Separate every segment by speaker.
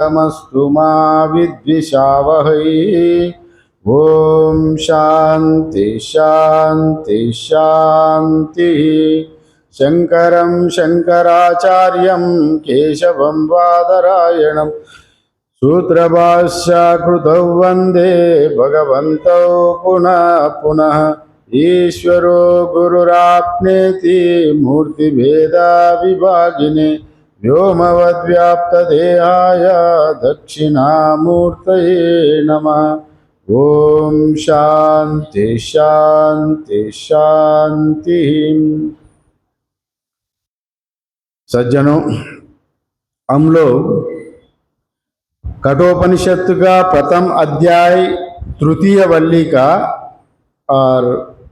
Speaker 1: तमस्तु मा विद्विषावहै। ओम शांति शांति शांति। शंकरं शंकराचार्यं केशवं बादरायणं सूत्रभाष्यकृतौ वन्दे भगवन्तौ पुनः पुनः। ईश्वरो गुरुराप्नेति मूर्तिभेदविभागिने व्योमवद्व्याप्तदेहाय दक्षिणामूर्तये नमः। ओम शांति शांति शांति। सज्जनों, हम लोग कठोपनिषद का प्रथम अध्याय तृतीय वल्ली का और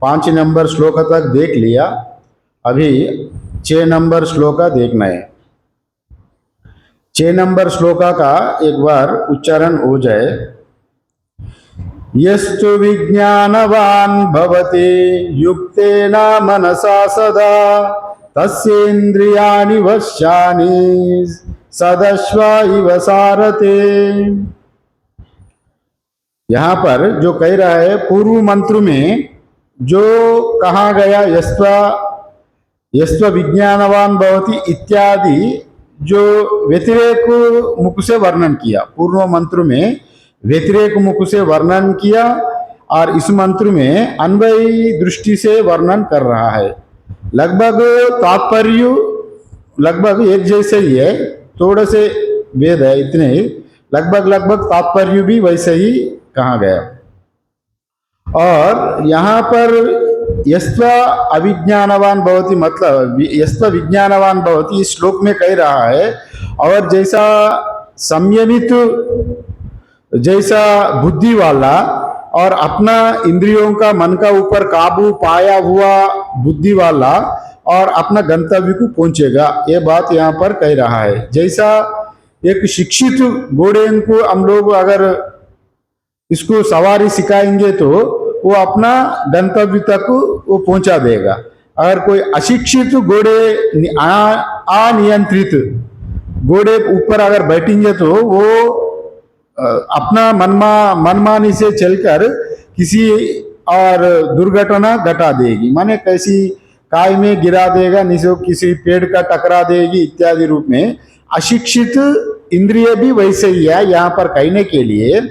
Speaker 1: 5 नंबर श्लोक तक देख लिया। अभी 6 नंबर श्लोक देखना है। 6 नंबर श्लोक का एक बार उच्चारण हो जाए। यस्तु विज्ञानवान् भवति युक्तेन मनसा सदा तस्येन्द्रियाणि वश्यानि सदश्व इव सारते। यहाँ पर जो कह रहा है, पूर्व मंत्र में जो कहा गया यस्त्व विज्ञानवान भवति इत्यादि जो व्यतिरेक मुख से वर्णन किया, पूर्व मंत्र में व्यतिरेक मुख से वर्णन किया और इस मंत्र में अन्वयी दृष्टि से वर्णन कर रहा है। लगभग तात्पर्य लगभग एक जैसे ही है, थोड़े से भेद है, इतने ही। लगभग तात्पर्य भी वैसे ही कहा गया। और यहाँ पर यस्त्व अविज्ञानवान भवति मतलब यस्त्व विज्ञानवान भवति इस श्लोक में कह रहा है। और जैसा संयमित, जैसा बुद्धि वाला और अपना इंद्रियों का, मन का ऊपर काबू पाया हुआ बुद्धि वाला और अपना गंतव्य को पहुंचेगा, ये बात यहाँ पर कह रहा है। जैसा एक शिक्षित घोड़े को हम लोग अगर इसको सवारी सिखाएंगे तो वो अपना गंतव्य तक वो पहुंचा देगा। अगर कोई अशिक्षित घोड़े, अनियंत्रित घोड़े ऊपर अगर बैठेंगे तो वो अपना मनमानी से चलकर किसी और दुर्घटना घटा देगी, माने कैसी काय में गिरा देगा, नीचे किसी पेड़ का टकरा देगी इत्यादि रूप में। अशिक्षित इंद्रिय भी वैसे ही है यहाँ पर कहने के लिए।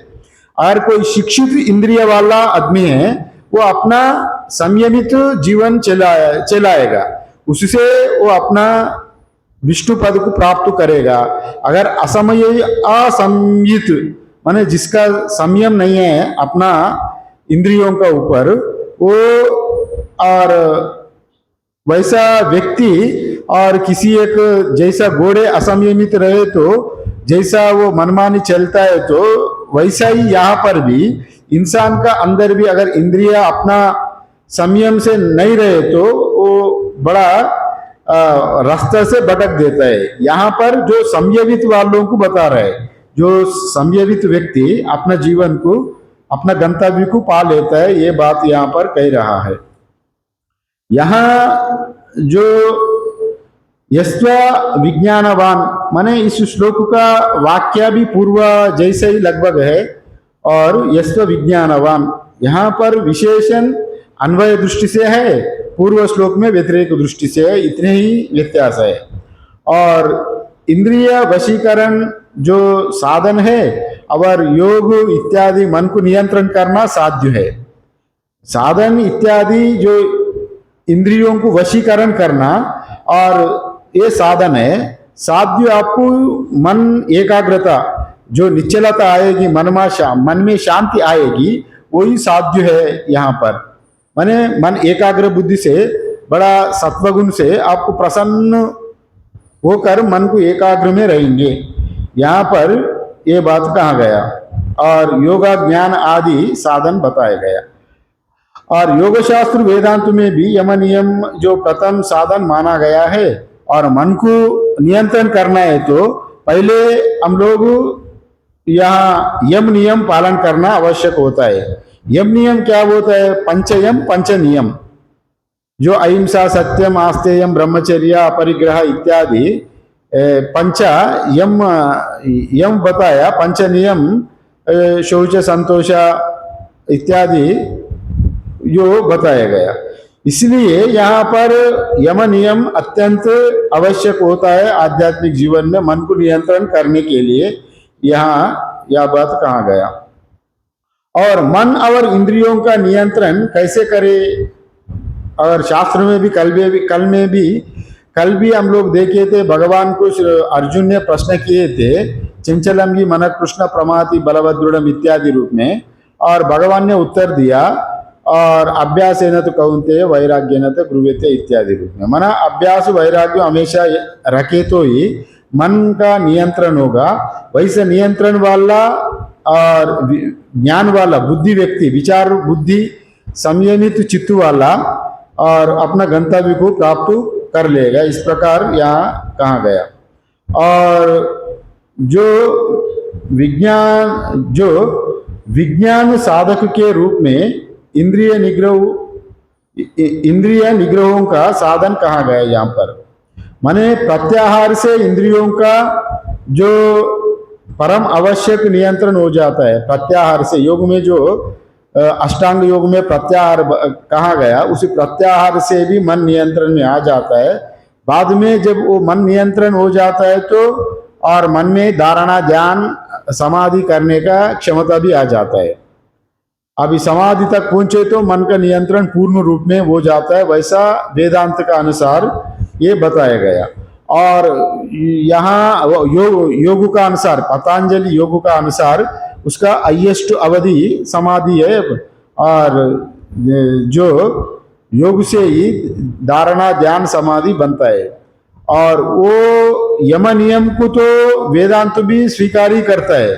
Speaker 1: और कोई शिक्षित इंद्रिय वाला आदमी है, वो अपना संयमित जीवन चलाएगा, उससे वो अपना विष्णु पद को प्राप्त करेगा। अगर असंयित माने जिसका संयम नहीं है अपना इंद्रियों का ऊपर, वो और वैसा व्यक्ति और किसी एक जैसा घोड़े असंयमित रहे तो जैसा वो मनमानी चलता है, तो वैसा ही यहाँ पर भी इंसान का अंदर भी अगर इंद्रिया अपना संयम से नहीं रहे तो वो बड़ा रास्ते से भटक देता है। यहाँ पर जो संयमित वालों को बता रहा है, जो संयमित व्यक्ति अपना जीवन को, अपना गंतव्य को पा लेता है, ये बात यहाँ पर कह रहा है। यहाँ जो यस्त्व विज्ञानवान माने इस श्लोक का वाक्य भी पूर्व जैसे ही लगभग है। और यस्त्व विज्ञानवान यहाँ पर विशेषण अन्वय दृष्टि से है, पूर्व श्लोक में व्यतिरेक दृष्टि से है, इतने ही व्यत्यास है। और इंद्रिय वशीकरण जो साधन है और योग इत्यादि मन को नियंत्रण करना साध्य है। साधन इत्यादि जो इंद्रियों को वशीकरण करना और ये साधन है। साध्य आपको मन एकाग्रता, जो निश्चलता आएगी, मन में शांति आएगी, वही साध्य है यहाँ पर। माने मन एकाग्र बुद्धि से, बड़ा सत्वगुण से आपको प्रसन्न होकर मन को एकाग्र में रहेंगे, यहाँ पर ये बात कहा गया। और योगा ज्ञान आदि साधन बताया गया। और योग शास्त्र वेदांत में भी यम नियम जो प्रथम साधन माना गया है। और मन को नियंत्रण करना है तो पहले हम लोग यहाँ यम नियम पालन करना आवश्यक होता है। यम नियम क्या होता है? पंचयम पंच नियम, जो अहिंसा, सत्यम, आस्तेयम, ब्रह्मचर्य, अपरिग्रह इत्यादि पंचा यम यम बताया, पंच नियम शौच संतोष इत्यादि जो बताया गया। इसलिए यहाँ पर यम नियम अत्यंत आवश्यक होता है आध्यात्मिक जीवन में मन को नियंत्रण करने के लिए, यहाँ यह बात कहा गया। और मन और इंद्रियों का नियंत्रण कैसे करे, और शास्त्र में भी कल भी हम लोग देखे थे, भगवान को अर्जुन ने प्रश्न किए थे, चंचलम की मन कृष्ण प्रमाति बलवदृढ़ इत्यादि रूप में, और भगवान ने उत्तर दिया, और अभ्यास न तो कौनते वैराग्य न तो ब्रुवेते इत्यादि रूप में। मना अभ्यास वैराग्य हमेशा रखे तो ही मन का नियंत्रण होगा। वैसे नियंत्रण वाला और ज्ञान वाला बुद्धि व्यक्ति, विचार बुद्धि संयमित चित्त वाला, और अपना गंतव्य को प्राप्त कर लेगा। इस प्रकार यहाँ कहा गया। और जो विज्ञान साधक के रूप में इंद्रिय निग्रहों का साधन कहा गया यहाँ पर। माने प्रत्याहार से इंद्रियों का जो परम आवश्यक नियंत्रण हो जाता है। प्रत्याहार से योग में जो अष्टांग योग में प्रत्याहार कहा गया, उसी प्रत्याहार से भी मन नियंत्रण में आ जाता है। बाद में जब वो मन नियंत्रण हो जाता है तो और मन में धारणा ध्यान समाधि करने का क्षमता भी आ जाता है। अभी समाधि तक पहुंचे तो मन का नियंत्रण पूर्ण रूप में हो जाता है, वैसा वेदांत का अनुसार ये बताया गया। और यहाँ योग का अनुसार, पतंजलि योग का अनुसार उसका हाईएस्ट अवधि समाधि है, और जो योग से ही धारणा ध्यान समाधि बनता है। और वो यम नियम को तो वेदांत भी स्वीकार ही करता है,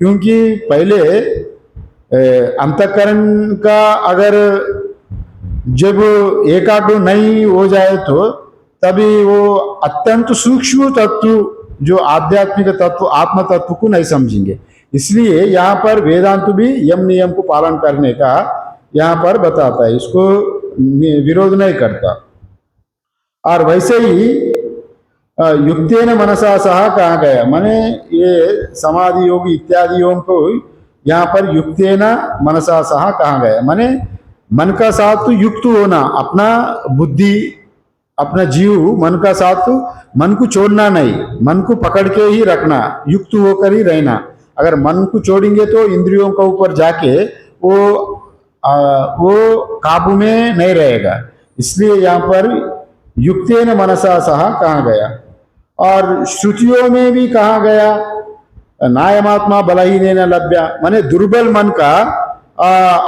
Speaker 1: क्योंकि पहले अंतःकरण का अगर जब एकाग्र नहीं हो जाए तो तभी वो अत्यंत सूक्ष्म तत्व जो आध्यात्मिक तत्व आत्म तत्व को नहीं समझेंगे। इसलिए यहाँ पर वेदांत भी यम नियम को पालन करने का यहाँ पर बताता है, इसको विरोध नहीं करता। और वैसे ही युक्तेन मनसा सह कहा गया, माने ये समाधि योग इत्यादि योग को यहाँ पर युक्तेन मनसा सह कहा गया। माने मन का साथ युक्त होना, अपना बुद्धि अपना जीव मन का साथ, मन को छोड़ना नहीं, मन को पकड़ के ही रखना, युक्त होकर ही रहना। अगर मन को छोड़ेंगे तो इंद्रियों के ऊपर जाके वो काबू में नहीं रहेगा। इसलिए यहाँ पर युक्तेन मनसा सह कहा गया। और श्रुतियों में भी कहा गया नायमात्मा बलहीनेन लभ्या, माने दुर्बल मन का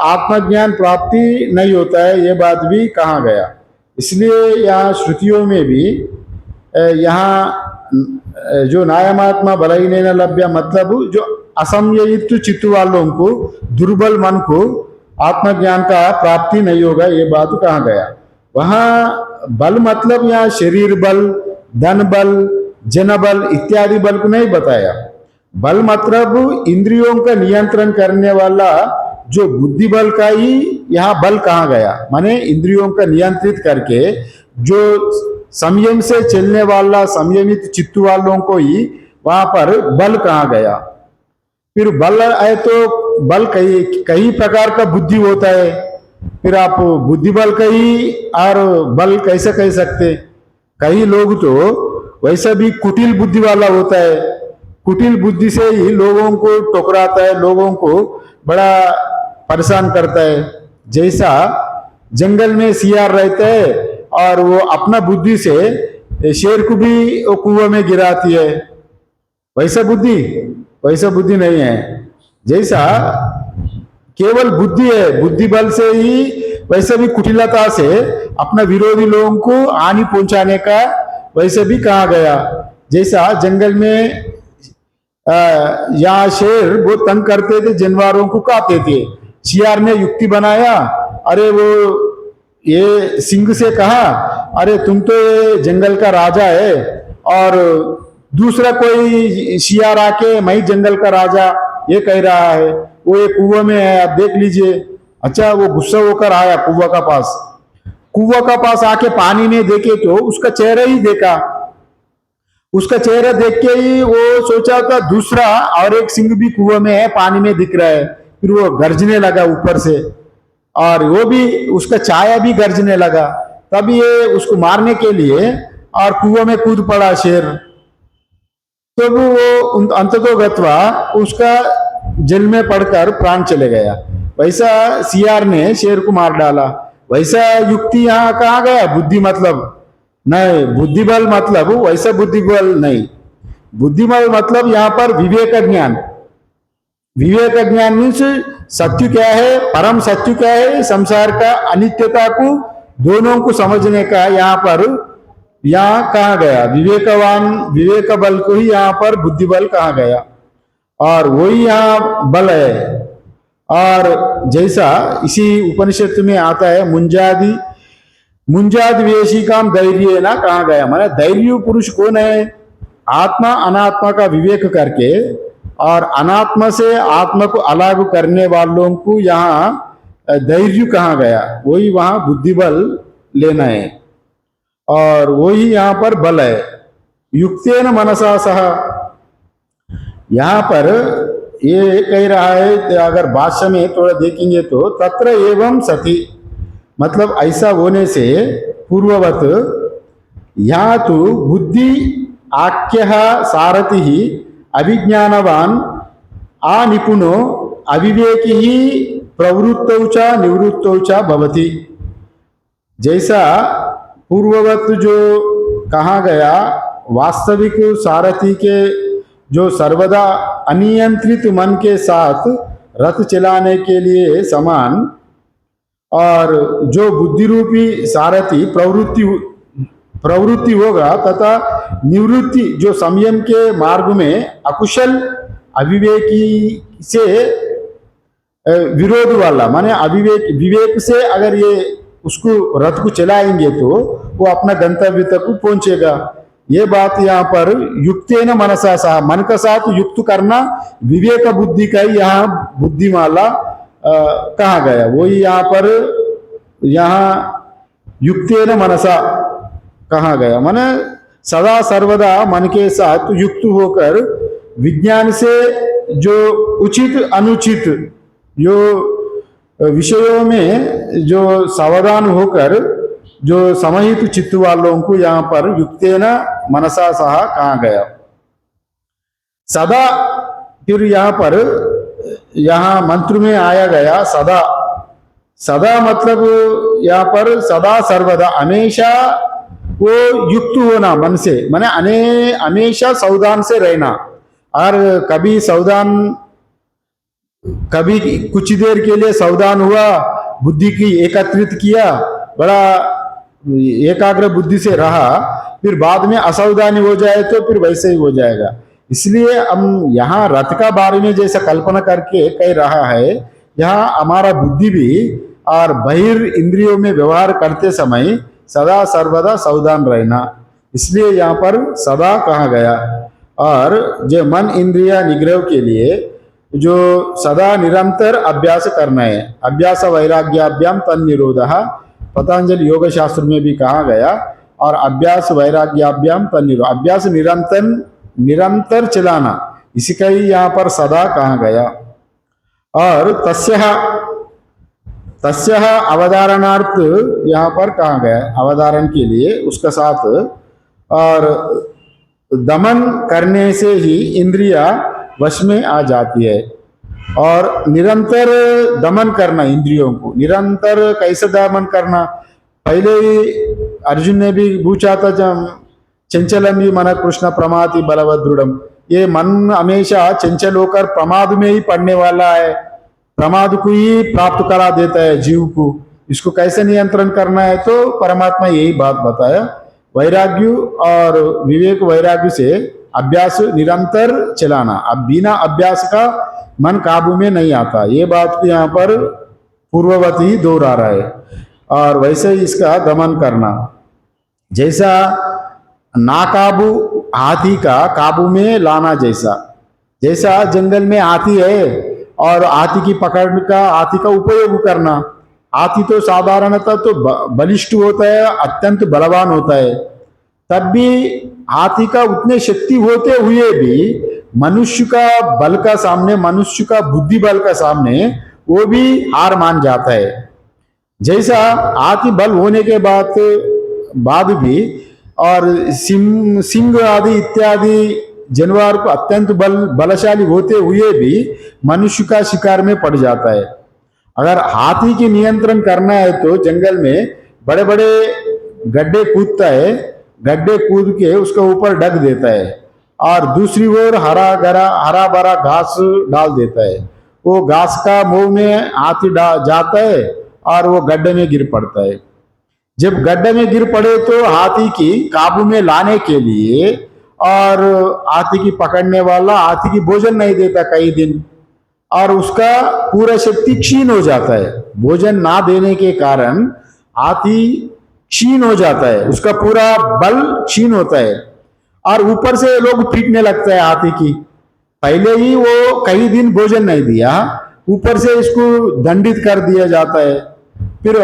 Speaker 1: आत्मज्ञान प्राप्ति नहीं होता है, ये बात भी कहा गया। इसलिए यहाँ श्रुतियों में भी यहाँ जो नायमात्मा बलहीनेन लभ्या मतलब जो असंयमित चित्त वालों को, दुर्बल मन को आत्मज्ञान का प्राप्ति नहीं होगा, ये बात कहा गया। वहाँ बल मतलब यहाँ शरीर बल, धन बल, जन बल इत्यादि बल को नहीं बताया। बल मतलब इंद्रियों का नियंत्रण करने वाला जो बुद्धि बल का ही यहाँ बल कहा गया। माने इंद्रियों का नियंत्रित करके जो संयम से चलने वाला संयमित चित्त वालों को ही वहां पर बल कहा गया। फिर बल है तो बल कई प्रकार का बुद्धि होता है, फिर आप बुद्धि बल कही और बल कैसे कह सकते। कई लोग तो वैसे भी कुटिल बुद्धि वाला होता है, कुटिल बुद्धि से ही लोगों को टोकराता है, लोगों को बड़ा परेशान करता है। जैसा जंगल में सियार रहता है और वो अपना बुद्धि से शेर को भी कुआं में गिराती है, वैसा बुद्धि नहीं है। जैसा केवल बुद्धि है, बुद्धि बल से ही वैसे भी कुटिलता से अपना विरोधी लोगों को हानि पहुंचाने का वैसे भी कहा गया। जैसा जंगल में यहाँ शेर बहुत तंग करते थे, जानवरों को खाते थे। सियार ने युक्ति बनाया, अरे वो ये सिंह से कहा, अरे तुम तो ये जंगल का राजा है, और दूसरा कोई सियार आके मैं जंगल का राजा ये कह रहा है, वो ये कुआं में है, आप देख लीजिए। अच्छा, वो गुस्सा होकर आया कुआं का पास आके पानी में देखे तो उसका चेहरा ही देखा, उसका चेहरा देख के ही वो सोचा था दूसरा और एक सिंह भी कुएं में है, पानी में दिख रहा है। फिर वो गरजने लगा ऊपर से, और वो भी उसका छाया भी गरजने लगा। तब ये उसको मारने के लिए और कुएं में कूद पड़ा शेर। तो वो अंततो गत्वा उसका जेल में पड़कर प्राण चले गया। वैसा सीआर ने शेर को मार डाला। वैसा युक्ति यहाँ कहाँ गया? बुद्धि मतलब नहीं, बुद्धिबल मतलब वैसा बुद्धिबल नहीं। बुद्धिबल मतलब यहाँ पर विवेक ज्ञान। विवेक ज्ञान मीन्स सत्य क्या है, परम सत्य क्या है, संसार का अनित्यता को, दोनों को समझने का यहाँ पर, यहाँ कहा गया विवेकवान, विवेक बल को ही यहाँ पर बुद्धि बल कहा गया, और वही यहाँ बल है। और जैसा इसी उपनिषद में आता है, मुंजादि वेशी काम धैर्य ना कहा गया। माना धैर्य पुरुष कौन है? आत्मा अनात्मा का विवेक करके और अनात्मा से आत्मा को अलग करने वालों को यहाँ धैर्य कहा गया। वही वहां बुद्धिबल लेना है, और वही यहाँ पर बल है। युक्तेन मनसा सह, यहाँ पर ये कह रहा है, अगर भाष्य में थोड़ा देखेंगे तो तत्र एवं सति, मतलब ऐसा होने से पूर्ववत यहाँ तो बुद्धि आख्य सारथि ही अभिज्ञानवान अनिपुणो अविवेकी ही प्रवृत्तौ च निवृत्तौ च भवति। जैसा पूर्ववत जो कहा गया, वास्तविक सारथी के जो सर्वदा अनियंत्रित मन के साथ रथ चलाने के लिए समान, और जो बुद्धि रूपी सारथी प्रवृत्ति होगा तथा निवृत्ति जो संयम के मार्ग में अकुशल अविवेकी से विरोध वाला, माने विवेक से अगर ये उसको रथ को चलाएंगे तो वो अपना गंतव्य तक पहुंचेगा। ये बात यहाँ पर युक्तेन मनसा सह, मन का साथ युक्त करना विवेक बुद्धि का ही यहाँ बुद्धिमाला कहा गया। वही यहाँ पर यहाँ युक्तेन मनसा कहा गया, माने सदा सर्वदा मन के साथ युक्त होकर विज्ञान से जो उचित अनुचित जो विषयों में जो सावधान होकर जो समाहित चित्त वालों को यहाँ पर युक्तेन मनसा सह कहा गया। सदा, फिर यहाँ पर यहाँ मंत्र में आया गया सदा। सदा मतलब यहाँ पर सदा सर्वदा, हमेशा वो युक्त होना मन से, माने हमेशा सावधान से रहना। और कभी सावधान, कभी कुछ देर के लिए सावधान हुआ, बुद्धि की एकत्रित किया, बड़ा एकाग्र बुद्धि से रहा, फिर बाद में असावधानी हो जाए तो फिर वैसे ही हो जाएगा। इसलिए हम यहाँ रथ का बारे में जैसा कल्पना करके कह रहा है, यहाँ हमारा बुद्धि भी और बहिर इंद्रियों में व्यवहार करते समय सदा सर्वदा सावधान रहना, इसलिए यहाँ पर सदा कहा गया। और जो मन इंद्रिया निग्रह के लिए जो सदा निरंतर अभ्यास करना है, अभ्यास वैराग्याभ्याम तन निरोधः, पतंजलि योग शास्त्र में भी कहा गया। और अभ्यास वैराग्याभ्याम तन निरोध, अभ्यास निरंतर चलाना, इसी का ही यहाँ पर सदा कहा गया। और तस्यः अवधारणार्थ यहाँ पर कहा गया, अवधारण के लिए उसका साथ। और दमन करने से ही इंद्रिया वश में आ जाती है, और निरंतर दमन करना इंद्रियों को, निरंतर कैसे दमन करना? पहले ही अर्जुन ने भी पूछा था, जब चंचलम ही मन कृष्ण प्रमाति बलवद दृढ़म, ये मन हमेशा चंचल होकर प्रमाद में ही पड़ने वाला है, प्रमाद को ही प्राप्त करा देता है जीव को। इसको कैसे नियंत्रण करना है? तो परमात्मा यही बात बताया, वैराग्य और विवेक वैराग्य से अभ्यास निरंतर चलाना। अब बिना अभ्यास का मन काबू में नहीं आता, ये बात को यहाँ पर पूर्ववत ही दोहरा रहा है। और वैसे ही इसका दमन करना, जैसा नाकाबू हाथी का काबू में लाना, जैसा जंगल में हाथी है और हाथी की पकड़ का, हाथी का उपयोग करना। हाथी तो साधारणतः तो बलिष्ठ होता है, अत्यंत बलवान होता है, तब भी हाथी का उतने शक्ति होते हुए भी मनुष्य का बल का सामने, मनुष्य का बुद्धि बल का सामने वो भी हार मान जाता है। जैसा हाथी बल होने के बाद भी और सिंह आदि इत्यादि जानवर को अत्यंत बलशाली होते हुए भी मनुष्य का शिकार में पड़ जाता है। अगर हाथी की नियंत्रण करना है तो जंगल में बड़े बड़े गड्ढे कूदता है, गड्ढे कूद के उसके ऊपर ढक देता है और दूसरी ओर हरा भरा घास डाल देता है। वो घास का मुंह में हाथी जाता है और वो गड्ढे में गिर पड़ता है। जब गड्ढे में गिर पड़े तो हाथी की काबू में लाने के लिए और हाथी की पकड़ने वाला हाथी की भोजन नहीं देता कई दिन और उसका पूरा शक्ति क्षीण हो जाता है। भोजन ना देने के कारण हाथी क्षीण हो जाता है, उसका पूरा बल क्षीण होता है और ऊपर से लोग पीटने लगता है हाथी की। पहले ही वो कई दिन भोजन नहीं दिया, ऊपर से इसको दंडित कर दिया जाता है। फिर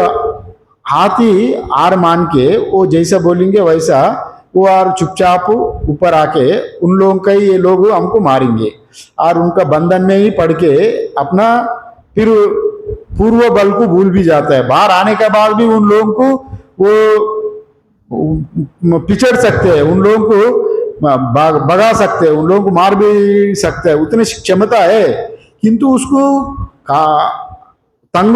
Speaker 1: हाथी हार मान के वो जैसा बोलेंगे वैसा वो और चुपचाप ऊपर आके उन लोगों का ही ये लोग हमको मारेंगे और उनका बंधन में ही पड़ के अपना फिर पूर्व बल को भूल भी जाता है। बाहर आने के बाद भी उन लोगों को वो पिछड़ सकते हैं, उन लोगों को भगा सकते हैं, उन लोगों को मार भी सकते हैं, उतनी क्षमता है। किंतु उसको तंग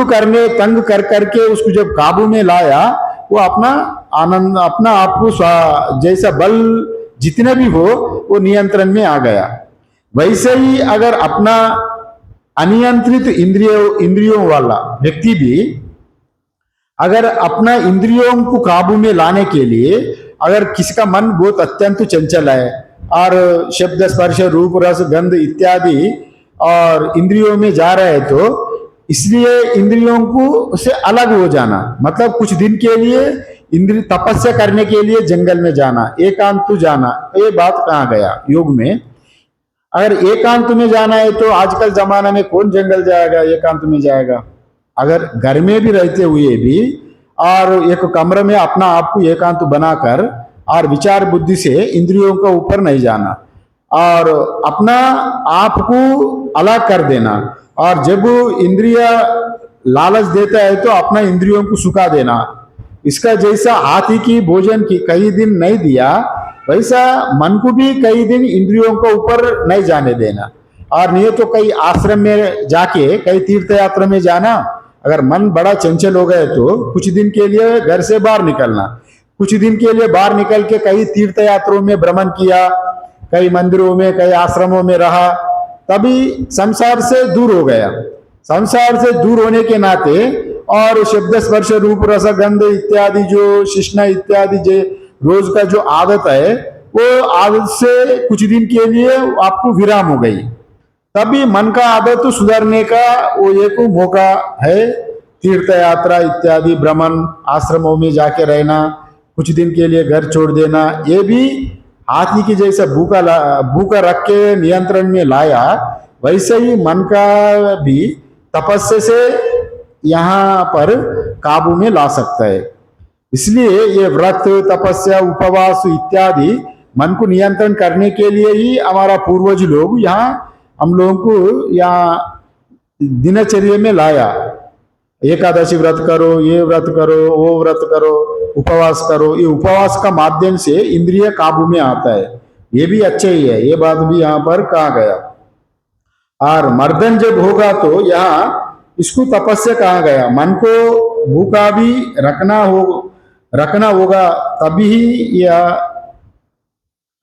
Speaker 1: कर करके उसको जब काबू में लाया वो अपना आनंद अपना आपको जैसा बल जितने भी हो वो नियंत्रण में आ गया। वैसे ही अगर अपना अनियंत्रित इंद्रियों वाला व्यक्ति भी अगर अपना इंद्रियों को काबू में लाने के लिए अगर किसी का मन बहुत अत्यंत चंचल है और शब्द स्पर्श रूप रस गंध इत्यादि और इंद्रियों में जा रहा है तो इसलिए इंद्रियों को से अलग हो जाना, मतलब कुछ दिन के लिए इंद्रिय तपस्या करने के लिए जंगल में जाना, एकांत जाना। ये बात कहाँ गया योग में? अगर एकांत में जाना है तो आजकल जमाना में कौन जंगल जाएगा, एकांत में जाएगा? अगर घर में भी रहते हुए भी और एक कमरे में अपना आप को एकांत बनाकर और विचार बुद्धि से इंद्रियों का ऊपर नहीं जाना और अपना आप को अलग कर देना और जब इंद्रिय लालच देता है तो अपना इंद्रियों को सुखा देना। इसका जैसा हाथी की भोजन की कई दिन नहीं दिया वैसा मन को भी कई दिन इंद्रियों को ऊपर नहीं जाने देना और नहीं तो कई आश्रम में जाके कई तीर्थ यात्रा में जाना। अगर मन बड़ा चंचल हो गए तो कुछ दिन के लिए घर से बाहर निकलना, कुछ दिन के लिए बाहर निकल के कई तीर्थ यात्राओं में भ्रमण किया, कई मंदिरों में कई आश्रमों में रहा, तभी संसार से दूर हो गया। संसार से दूर होने के नाते और शब्द स्पर्श रूप रस गंध इत्यादि जो शिष्णा इत्यादि जो रोज का जो आदत है वो आदत से कुछ दिन के लिए आपको विराम हो गई, तभी मन का आदत तो सुधारने का वो एक मौका है। तीर्थ यात्रा इत्यादि भ्रमण, आश्रमों में जाके रहना, कुछ दिन के लिए घर छोड़ देना, ये भी हाथी की जैसा भूखा रख के नियंत्रण में लाया वैसे ही मन का भी तपस्या से यहाँ पर काबू में ला सकता है। इसलिए ये व्रत तपस्या उपवास इत्यादि मन को नियंत्रण करने के लिए ही हमारा पूर्वज लोग यहाँ हम लोगों को यहाँ दिनचर्या में लाया। एकादशी व्रत करो, ये व्रत करो, वो व्रत करो, उपवास करो। ये उपवास का माध्यम से इंद्रिय काबू में आता है, ये भी अच्छा ही है, ये बात भी यहाँ पर कहा गया। और मर्दन जब होगा तो यहाँ इसको तपस्या कहा गया। मन को भूखा भी रखना होगा तभी यह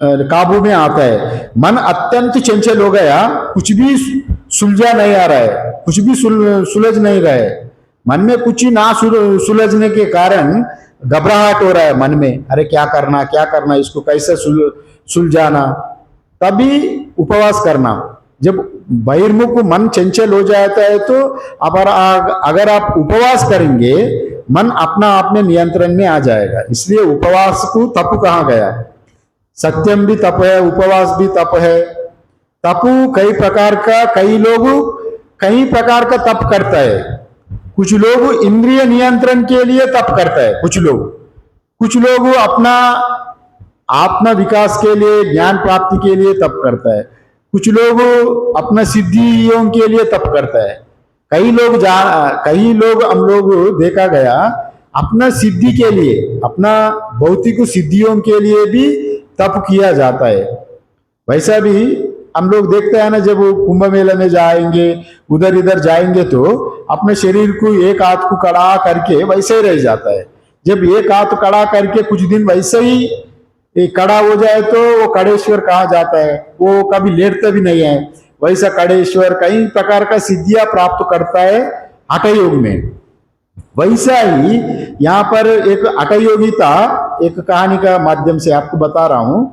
Speaker 1: काबू में आता है। मन अत्यंत चंचल हो गया, कुछ भी सुलझा नहीं आ रहा है, कुछ भी सुलझ नहीं रहा है। मन में कुछ ही ना सुलझने के कारण घबराहट हो रहा है मन में, अरे क्या करना, इसको कैसे सुलझाना। तभी उपवास करना। जब बहिर्मुख मन चंचल हो जाता है तो अगर आप उपवास करेंगे मन अपना आप में नियंत्रण में आ जाएगा। इसलिए उपवास को तप कहा गया। सत्यम भी तप है, उपवास भी तप है। तप कई प्रकार का, कई लोग कई प्रकार का तप करता है। कुछ लोग इंद्रिय नियंत्रण के लिए तप करता है, कुछ लोग अपना आत्म विकास के लिए, ज्ञान प्राप्ति के लिए तप करता है। कुछ लोग अपना सिद्धियों के लिए तप करता है। कई लोग हम लोग देखा गया अपना सिद्धि के लिए, अपना भौतिक सिद्धियों के लिए भी तप किया जाता है। वैसा भी हम लोग देखते हैं ना, जब कुंभ मेला में जाएंगे, उधर इधर जाएंगे तो अपने शरीर को एक हाथ को कड़ा करके वैसे ही रह जाता है। जब एक हाथ कड़ा करके कुछ दिन वैसे ही कड़ा हो जाए तो वो कड़ेश्वर कहा जाता है, वो कभी लेटता भी नहीं है। वैसा कड़ेश्वर कई प्रकार का सिद्धियां प्राप्त करता है हठ योग में। वैसा ही यहाँ पर एक हठ योगी था, एक कहानी का माध्यम से आपको बता रहा हूं।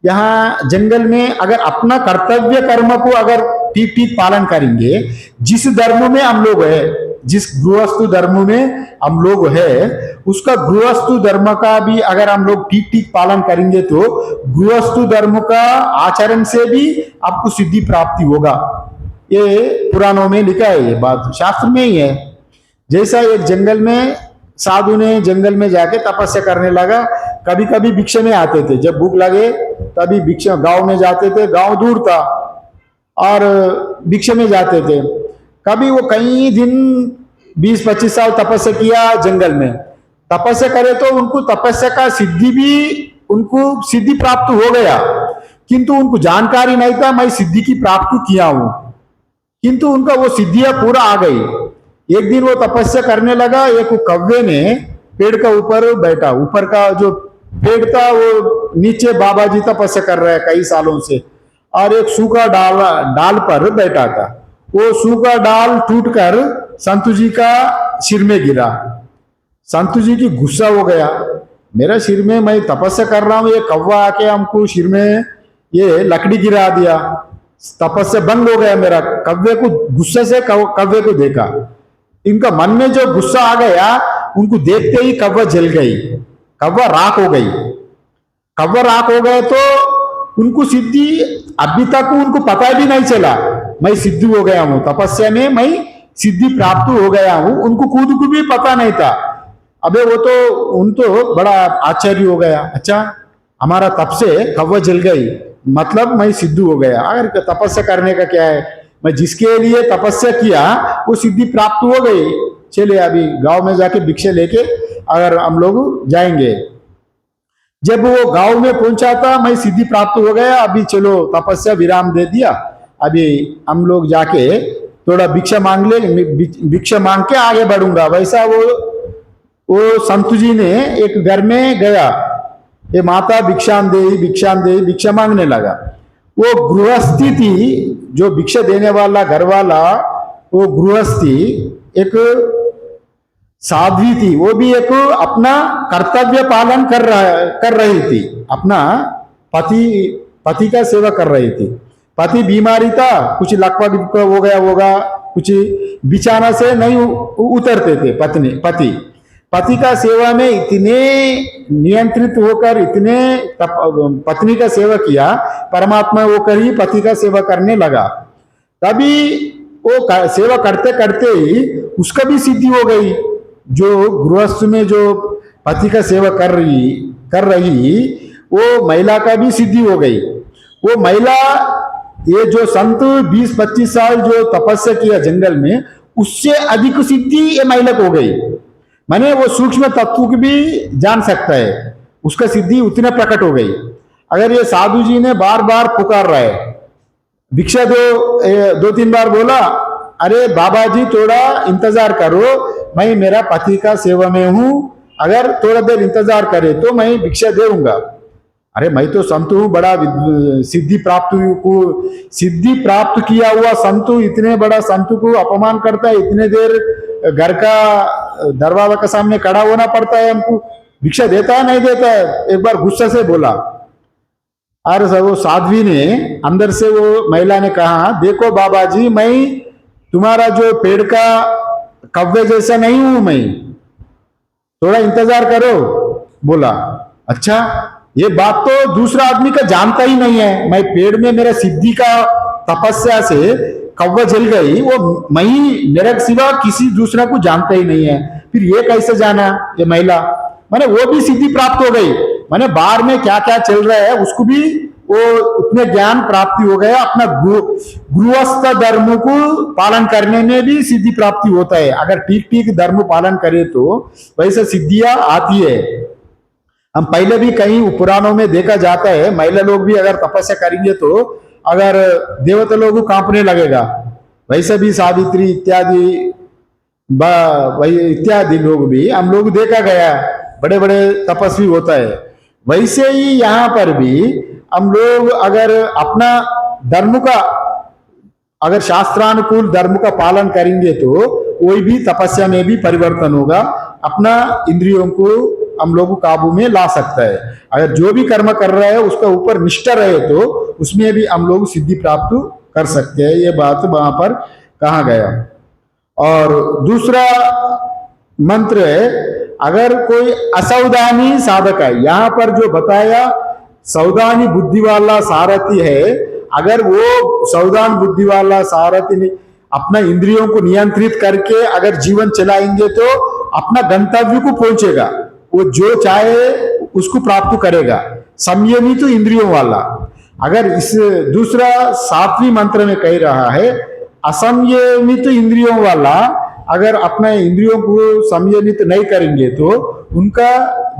Speaker 1: यहाँ जंगल में अगर अपना कर्तव्य कर्म को अगर ठीक ठीक पालन करेंगे, जिस धर्म में हम लोग है, जिस गृहस्थ धर्म में हम लोग है, उसका गृहस्थ धर्म का भी अगर हम लोग ठीक ठीक पालन करेंगे तो गृहस्थ धर्म का आचरण से भी आपको सिद्धि प्राप्ति होगा। ये पुराणों में लिखा है, ये बात शास्त्र में ही है। जैसा एक जंगल में साधु ने जंगल में जाके तपस्या करने लगा। कभी कभी भिक्षा में आते थे, जब भूख लगे तभी भिक्षा, गांव में जाते थे, गांव दूर था और भिक्षा में जाते थे। कभी वो कई दिन 20-25 साल तपस्या किया जंगल में, तपस्या करे तो उनको तपस्या का सिद्धि भी, उनको सिद्धि प्राप्त हो गया, किंतु उनको जानकारी नहीं था मैं सिद्धि की प्राप्ति किया हूं, किंतु उनका वो सिद्धियां पूरा आ गई। एक दिन वो तपस्या करने लगा, एक कव्वे ने पेड़ का ऊपर बैठा, ऊपर का जो पेड़ था वो नीचे बाबा जी तपस्या कर रहे हैं कई सालों से, और एक सूखा डाल पर बैठा था। वो सूखा डाल टूटकर संतु जी का सिर में गिरा। संतु जी की गुस्सा हो गया, मेरा सिर में, मैं तपस्या कर रहा हूं, ये कौवा आके हमको सिर में ये लकड़ी गिरा दिया, तपस्या भंग हो गया मेरा। कव्वे को गुस्से से कव्वे को देखा, इनका मन में जो गुस्सा आ गया, उनको देखते ही कव्वा जल गई, कव्वा राख हो गई। कव्वा राख हो गए तो उनको सिद्धि, अभी तक उनको पता भी नहीं चला मैं सिद्धि हो गया हूं, तपस्या में मैं सिद्धि प्राप्त हो गया हूं, उनको खुद को भी पता नहीं था। अबे वो तो उन तो बड़ा आश्चर्य हो गया, अच्छा हमारा तप से कव्वा जल गई, मतलब मैं सिद्ध हो गया। अगर तपस्या करने का क्या है, मैं जिसके लिए तपस्या किया वो सिद्धि प्राप्त हो गई। चलिए अभी गांव में जाके भिक्षा लेके अगर हम लोग जाएंगे। जब वो गांव में पहुंचा था, मैं सिद्धि प्राप्त हो गया, अभी चलो तपस्या विराम दे दिया, अभी हम लोग जाके थोड़ा भिक्षा मांग ले, भिक्षा मांग के आगे बढ़ूंगा। वैसा वो संतु जी ने एक घर में गया, ये माता भिक्षाम दे भिक्षा मांगने लगा। वो गृहस्थी थी, जो भिक्षा देने वाला घर वाला, वो गृहस्थी एक साध्वी थी, वो भी एक अपना कर्तव्य पालन कर रही थी, अपना पति का सेवा कर रही थी। पति बीमारी था, कुछ लगभग हो गया होगा, कुछ बिछाना से नहीं उतरते थे पति का सेवा में इतने नियंत्रित होकर, इतने पत्नी का सेवा किया, परमात्मा होकर ही पति का सेवा करने लगा। तभी वो सेवा करते करते ही उसका भी सिद्धि हो गई। जो गृहस्थ में जो पति का सेवा कर रही वो महिला का भी सिद्धि हो गई। वो महिला, ये जो संत 20-25 साल जो तपस्या किया जंगल में, उससे अधिक सिद्धि ये महिला को हो गई। माने वो सूक्ष्म तत्व की भी जान सकता है, उसका सिद्धि उतना प्रकट हो गई। अगर ये साधु जी ने बार बार पुकार रहा है, भिक्षा दो, 2-3 बार बोला, अरे बाबा जी थोड़ा इंतजार करो, मैं मेरा पति का सेवा में हूं, अगर थोड़ा देर इंतजार करे तो मैं भिक्षा दूंगा। अरे मैं तो संत हूं, बड़ा सिद्धि प्राप्त किया हुआ संत, इतने बड़ा संत को अपमान करता है, इतने देर घर का दरवाजा के सामने खड़ा होना पड़ता है हमको, भिक्षा देता है नहीं देता है, एक बार गुस्से से बोला। और वो साध्वी ने अंदर से, वो महिला ने कहा, देखो बाबा जी, मैं तुम्हारा जो पेड़ का कव्वे जैसा नहीं हूं, मैं थोड़ा इंतजार करो। बोला, अच्छा ये बात तो दूसरा आदमी का जानता ही नहीं है, मैं पेड़ में मेरा सिद्धि का तपस्या से कव्वा जल गई, वो मैं मेरे सिवा किसी दूसरा को जानता ही नहीं है, फिर ये कैसे जाना ये महिला, माने वो भी सिद्धि प्राप्त हो गई। माने बाहर में क्या क्या चल रहा है उसको भी वो उतने ज्ञान प्राप्ति हो गया। अपना गृहस्थ धर्म को पालन करने में भी सिद्धि प्राप्ति होता है। अगर ठीक ठीक धर्म पालन करे तो वैसे सिद्धियां आती है। हम पहले भी कहीं पुराणों में देखा जाता है, महिला लोग भी अगर तपस्या करेंगे तो अगर देवता लोग कांपने लगेगा। वैसे भी सावित्री इत्यादि वही इत्यादि लोग भी हम लोग देखा गया, बड़े बड़े तपस्वी होता है। वैसे ही यहाँ पर भी हम लोग अगर अपना धर्म का, अगर शास्त्रानुकूल धर्म का पालन करेंगे तो कोई भी तपस्या में भी परिवर्तन होगा, अपना इंद्रियों को हम लोग काबू में ला सकता है। अगर जो भी कर्म कर रहा है उसका ऊपर निष्ठा रहे तो उसमें भी हम लोग सिद्धि प्राप्त कर सकते हैं। ये बात वहां पर कहा गया। और दूसरा मंत्र है, अगर कोई असावधानी साधक है, यहां पर जो बताया सावधानी बुद्धि वाला सारथी है, अगर वो सावधान बुद्धि वाला सारथी ने अपना इंद्रियों को नियंत्रित करके अगर जीवन चलाएंगे तो अपना गंतव्य को पहुंचेगा, वो जो चाहे उसको प्राप्त करेगा। संयमित तो इंद्रियों वाला। अगर इस दूसरा 7वें मंत्र में कह रहा है, असंयमित इंद्रियों वाला अगर अपने इंद्रियों को संयमित नहीं करेंगे तो उनका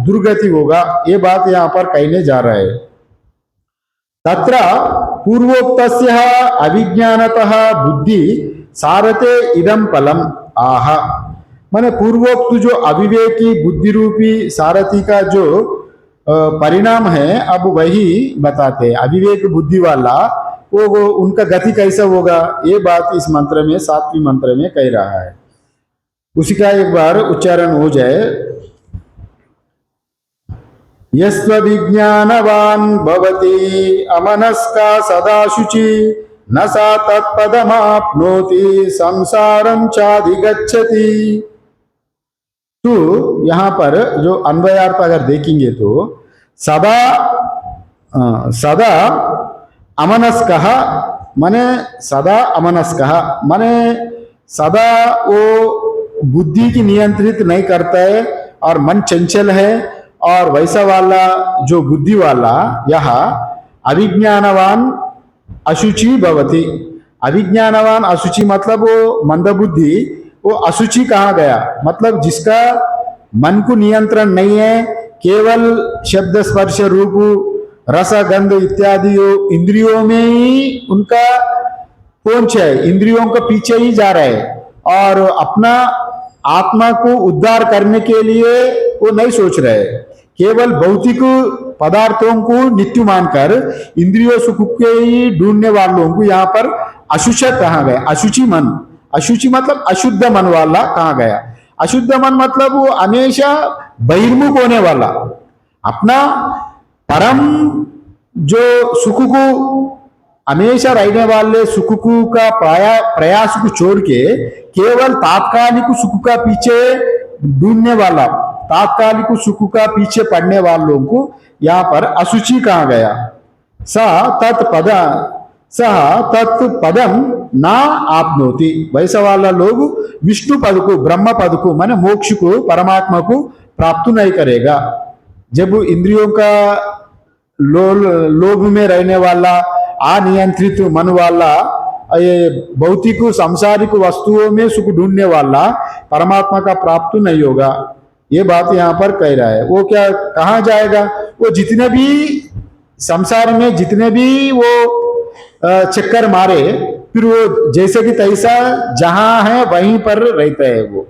Speaker 1: दुर्गति होगा। ये बात यहाँ पर कहने जा रहा है। तत्र पूर्वोक्तस्य अविज्ञानतः बुद्धि सारते इदम फलम आह। माने पूर्वोक्त जो अविवेकी बुद्धि रूपी सारथी का जो परिणाम है अब वही बताते हैं। अविवेक बुद्धि वाला वो उनका गति कैसा होगा, ये बात इस मंत्र में 7वें मंत्र में कह रहा है। उसी का एक बार उच्चारण हो जाए। यस्व विज्ञानवान भवति अमनस्का सदा शुचि न सा तत्पदमाप्नोति संसारं चाधिगच्छति। तो यहाँ पर जो अन्वयार्थ अगर देखेंगे तो सदा सदा अमनस्कः माने सदा अमनस्कः माने सदा वो बुद्धि की नियंत्रित नहीं करता है और मन चंचल है। और वैसा वाला जो बुद्धि वाला यह अविज्ञानवान अशुचि भवति। अविज्ञानवान अशुचि मतलब वो मंदबुद्धि, वो अशुचि कहा गया मतलब जिसका मन को नियंत्रण नहीं है, केवल शब्द स्पर्श रूप रस गंध इत्यादि इंद्रियों में ही उनका पहुंच है, इंद्रियों के पीछे ही जा रहा है और अपना आत्मा को उद्धार करने के लिए वो नहीं सोच रहे। केवल भौतिक पदार्थों को नित्य मानकर इंद्रियों सुख के ही ढूंढने वालों को यहाँ पर अशुच कहा गया। अशुचि मन, अशुचि मतलब अशुद्ध मन वाला कहा गया। अशुद्ध मन मतलब वो हमेशा बहिर्मुख होने वाला, अपना परम जो सुख को हमेशा रहने वाले सुख को का प्रयास को छोड़ के केवल तात्कालिक सुख का पीछे ढूंढने वाला, तात्कालिक सुख का पीछे पड़ने वालों को यहाँ पर अशुचि कहा गया। सह तत्पदम ना आपनोति। वैसा वाला लोग विष्णु पद को, ब्रह्म पद को माने मोक्ष को, परमात्मा को प्राप्त नहीं करेगा। जब इंद्रियों का लोभ में रहने वाला, अनियंत्रित मन वाला, ये भौतिक सांसारिक वस्तुओं में सुख ढूंढने वाला परमात्मा का प्राप्त नहीं होगा। ये बात यहाँ पर कह रहा है। वो क्या कहाँ जाएगा, वो जितने भी संसार में जितने भी वो चक्कर मारे फिर वो जैसे कि तैसा जहां है वहीं पर रहता है। वो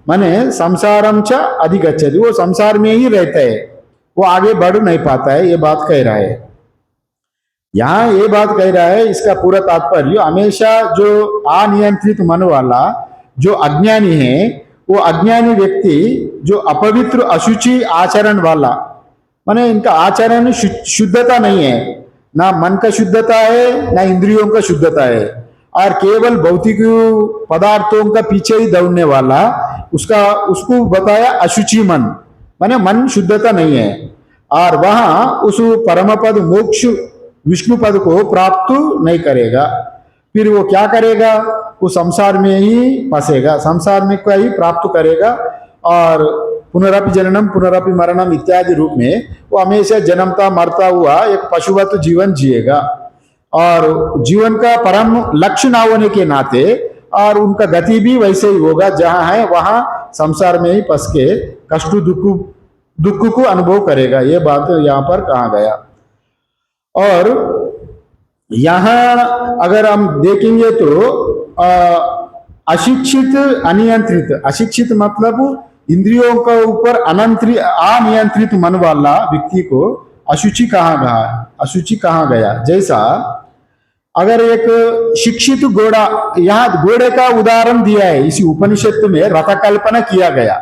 Speaker 1: माने संसारम च अधिगच्छति, वो संसार में ही रहता है, वो आगे बढ़ नहीं पाता है। ये बात कह रहा है यहाँ, ये बात कह रहा है। इसका पूरा तात्पर्य हमेशा जो अनियंत्रित मन वाला जो अज्ञानी है, वो अज्ञानी व्यक्ति जो अपवित्र अशुचि आचरण वाला, माने इनका आचरण शुद्धता नहीं है, ना मन का शुद्धता है ना इंद्रियों का शुद्धता है, और केवल भौतिक पदार्थों का पीछे ही दौड़ने वाला, उसको बताया अशुचि मन, माने मन शुद्धता नहीं है। और वहां उस परम पद मोक्ष विष्णु पद को प्राप्त नहीं करेगा। फिर वो क्या करेगा, वो संसार में ही फंसेगा, संसार में का ही प्राप्त करेगा और पुनरपि जननम पुनरपि मरणम इत्यादि रूप में वो हमेशा जन्मता मरता हुआ एक पशुवत जीवन जिएगा। और जीवन का परम लक्ष्य ना होने के नाते और उनका गति भी वैसे ही होगा, जहां है वहां संसार में ही फंस के कष्ट दुख को अनुभव करेगा। ये बात यहाँ पर कहा गया। और यहाँ अगर हम देखेंगे तो अशिक्षित अनियंत्रित, अशिक्षित मतलब इंद्रियों के ऊपर अनियंत्रित मन वाला व्यक्ति को अशुचि कहा गया, अशुचि कहा गया। जैसा अगर एक शिक्षित घोड़ा, यहाँ घोड़े का उदाहरण दिया है इसी उपनिषद में, रथ कल्पना किया गया।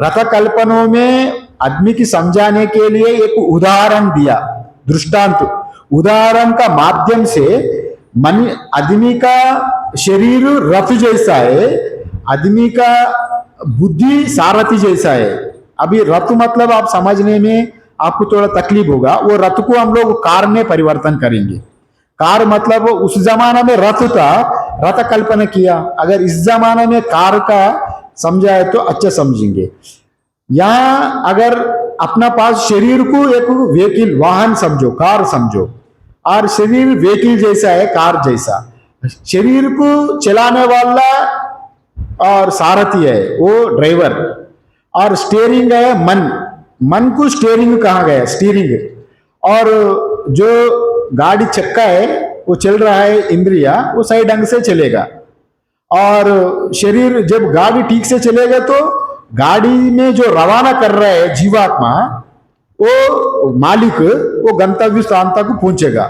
Speaker 1: रथ कल्पनों में आदमी की समझाने के लिए एक उदाहरण दिया, दृष्टांत। उदाहरण का माध्यम से मन, आदमी का शरीर रथ जैसा है, आदमी का बुद्धि सारथी जैसा है। अभी रथ मतलब आप समझने में आपको थोड़ा तकलीफ होगा, वो रथ को हम लोग कार में परिवर्तन करेंगे। कार मतलब उस जमाना में रथ था, रथ कल्पना किया। अगर इस जमाना में कार का समझा है तो अच्छा समझेंगे। यहाँ अगर अपना पास शरीर को एक व्हीकल, वाहन समझो, कार समझो, और शरीर व्हीकल जैसा है, कार जैसा। शरीर को चलाने वाला और सारथी है वो ड्राइवर, और स्टीयरिंग है मन। मन को स्टीयरिंग कहा गया, स्टीयरिंग। और जो गाड़ी चक्का है वो चल रहा है, इंद्रिया वो सही ढंग से चलेगा। और शरीर जब गाड़ी ठीक से चलेगा तो गाड़ी में जो रवाना कर रहा है जीवात्मा, वो मालिक, वो गंतव्य स्थान तक पहुंचेगा।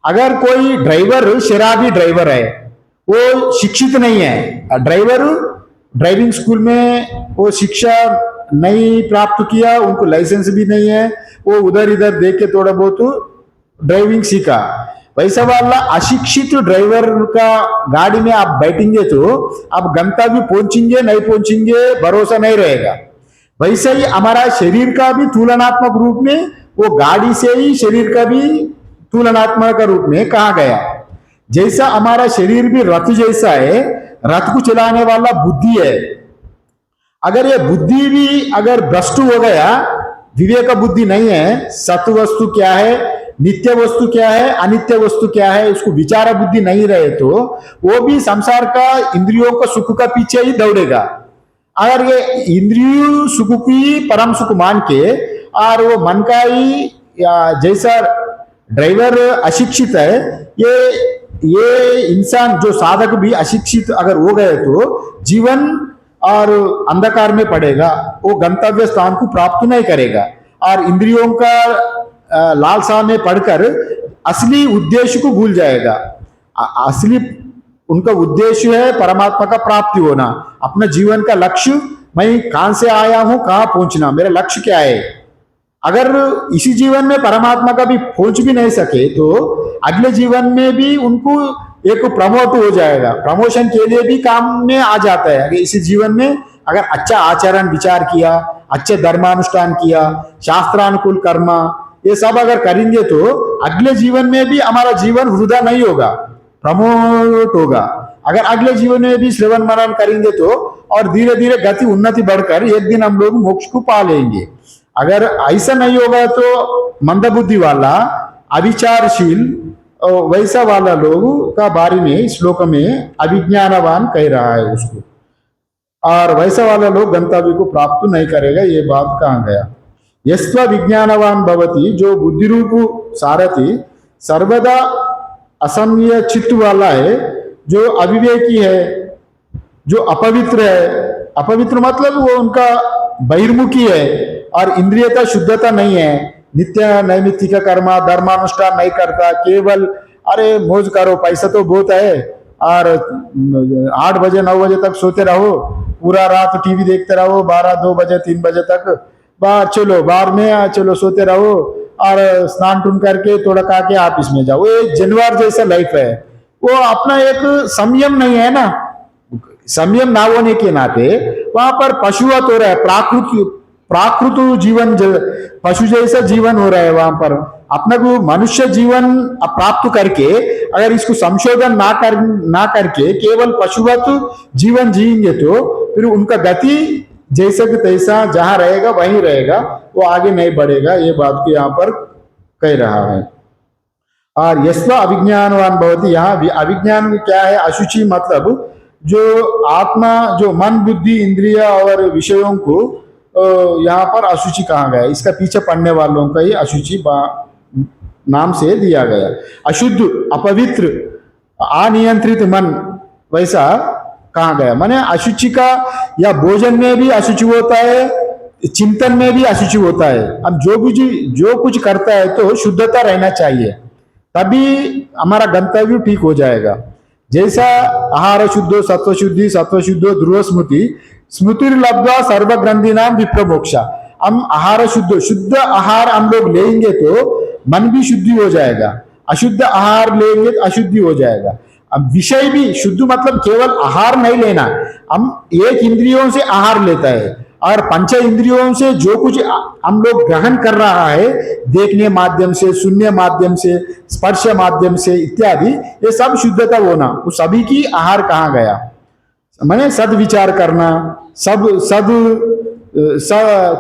Speaker 1: अगर कोई ड्राइवर शराबी ड्राइवर है, वो शिक्षित नहीं है, ड्राइवर ड्राइविंग स्कूल में वो शिक्षा नहीं प्राप्त किया, उनको लाइसेंस भी नहीं है, वो उधर इधर देख के थोड़ा बहुत ड्राइविंग सीखा, वैसा वाला अशिक्षित ड्राइवर का गाड़ी में आप बैठेंगे तो आप गंतव्य पहुंचेंगे नहीं पहुंचेंगे भरोसा नहीं रहेगा। वैसे ही हमारा शरीर का भी तुलनात्मक रूप में, वो गाड़ी से ही शरीर का भी तुलनात्मक रूप में कहा गया। जैसा हमारा शरीर भी रथ जैसा है, रथ को चलाने वाला बुद्धि है। अगर ये बुद्धि भी अगर भ्रष्ट हो गया, विवेक बुद्धि नहीं है, सत्य वस्तु क्या है, नित्य वस्तु क्या है, अनित्य वस्तु क्या है, उसको विचार बुद्धि नहीं रहे तो वो भी संसार का इंद्रियों का सुख का पीछे ही दौड़ेगा। अगर ये इंद्रिय सुख की परम सुख मान के और वो मन का ही जैसा ड्राइवर अशिक्षित है, ये इंसान जो साधक भी अशिक्षित अगर हो गए तो जीवन और अंधकार में पड़ेगा, वो गंतव्य स्थान को प्राप्त नहीं करेगा और इंद्रियों का लालसा में पढ़कर असली उद्देश्य को भूल जाएगा। असली उनका उद्देश्य है परमात्मा का प्राप्ति होना, अपना जीवन का लक्ष्य, मैं कहां से आया हूं, कहां पहुंचना, मेरा लक्ष्य क्या है। अगर इसी जीवन में परमात्मा का भी पहुंच भी नहीं सके तो अगले जीवन में भी उनको एक प्रमोट हो जाएगा, प्रमोशन के लिए भी काम में आ जाता है। अगर इसी जीवन में अगर अच्छा आचरण विचार किया, अच्छे धर्मानुष्ठान किया, शास्त्रानुकूल कर्म, ये सब अगर करेंगे तो अगले जीवन में भी हमारा जीवन वृथा नहीं होगा, प्रमोट होगा। अगर अगले जीवन में भी श्रवण मनन करेंगे तो और धीरे धीरे गति उन्नति बढ़कर एक दिन हम लोग मोक्ष को पा लेंगे। अगर ऐसा नहीं होगा तो मंदबुद्धि वाला, अविचारशील, वैसा वाला लोग का बारे में इस श्लोक में अभिज्ञानवान कह रहा है उसको, और वैसा वाला लोग गंतव्य को प्राप्त नहीं करेगा, ये बात कहा गया। यस्त्वा विज्ञानवान भवति, जो बुद्धि रूप सारथी सर्वदा असमय चित्त वाला है, जो अविवेकी है, जो अपवित्र है। अपवित्र मतलब वो उनका बहिर्मुखी है और इंद्रियता शुद्धता नहीं है, नित्य नैमित्तिक कर्म धर्मानुष्ठान नहीं करता, केवल अरे मौज करो, पैसा तो बहुत है और 8 बजे 9 बजे तक सोते रहो, पूरा रात टीवी देखते रहो, 12 2 बजे 3 बजे तक, बाहर चलो, बाहर में चलो, सोते रहो और स्नान टून करके थोड़ा खा के ऑफिस में जाओ। वो जानवर जैसा लाइफ है, वो अपना एक संयम नहीं है ना। संयम ना होने के नाते वहां पर पशुवत हो रहा है, प्राकृत जीवन, पशु जैसा जीवन हो रहा है। वहां पर अपना को मनुष्य जीवन प्राप्त करके अगर इसको संशोधन ना करके केवल पशुवत जीवन जिएंगे तो फिर उनका गति जैसा कि तैसा जहां रहेगा वहीं रहेगा, वो आगे नहीं बढ़ेगा, ये बात को यहाँ पर कह रहा है। और यस्व अविज्ञानवान भवति, यहाँ अविज्ञान में क्या है, अशुचि मतलब जो आत्मा, जो मन बुद्धि इंद्रिय और विषयों को यहाँ पर अशुचि कहा गया, इसका पीछे पढ़ने वालों का ही अशुचि नाम से दिया गया। अशुद्ध, अपवित्र, अनियंत्रित मन, वैसा कहा गया। माने अशुचि का, या भोजन में भी अशुचि होता है, चिंतन में भी अशुचि होता है। अब जो कुछ करता है तो शुद्धता रहना चाहिए, तभी हमारा गंतव्य ठीक हो जाएगा। जैसा आहार शुद्धो सत्व शुद्धि, सत्व शुद्धो ध्रुव स्मृति, स्मृति लब्ध्वा सर्वग्रंथि नाम विप्रमोक्षा। हम आहार शुद्ध आहार हम लोग लेंगे तो मन भी शुद्धि हो जाएगा, अशुद्ध आहार लेंगे तो अशुद्धि हो जाएगा। अब विषय भी शुद्ध मतलब केवल आहार नहीं लेना, हम एक इंद्रियों से आहार लेता है और पंच इंद्रियों से जो कुछ हम लोग ग्रहण कर रहा है, देखने माध्यम से, सुनने माध्यम से, स्पर्श माध्यम से इत्यादि, ये सब शुद्धता होना, वो सभी की आहार कहा गया। माने सद विचार करना,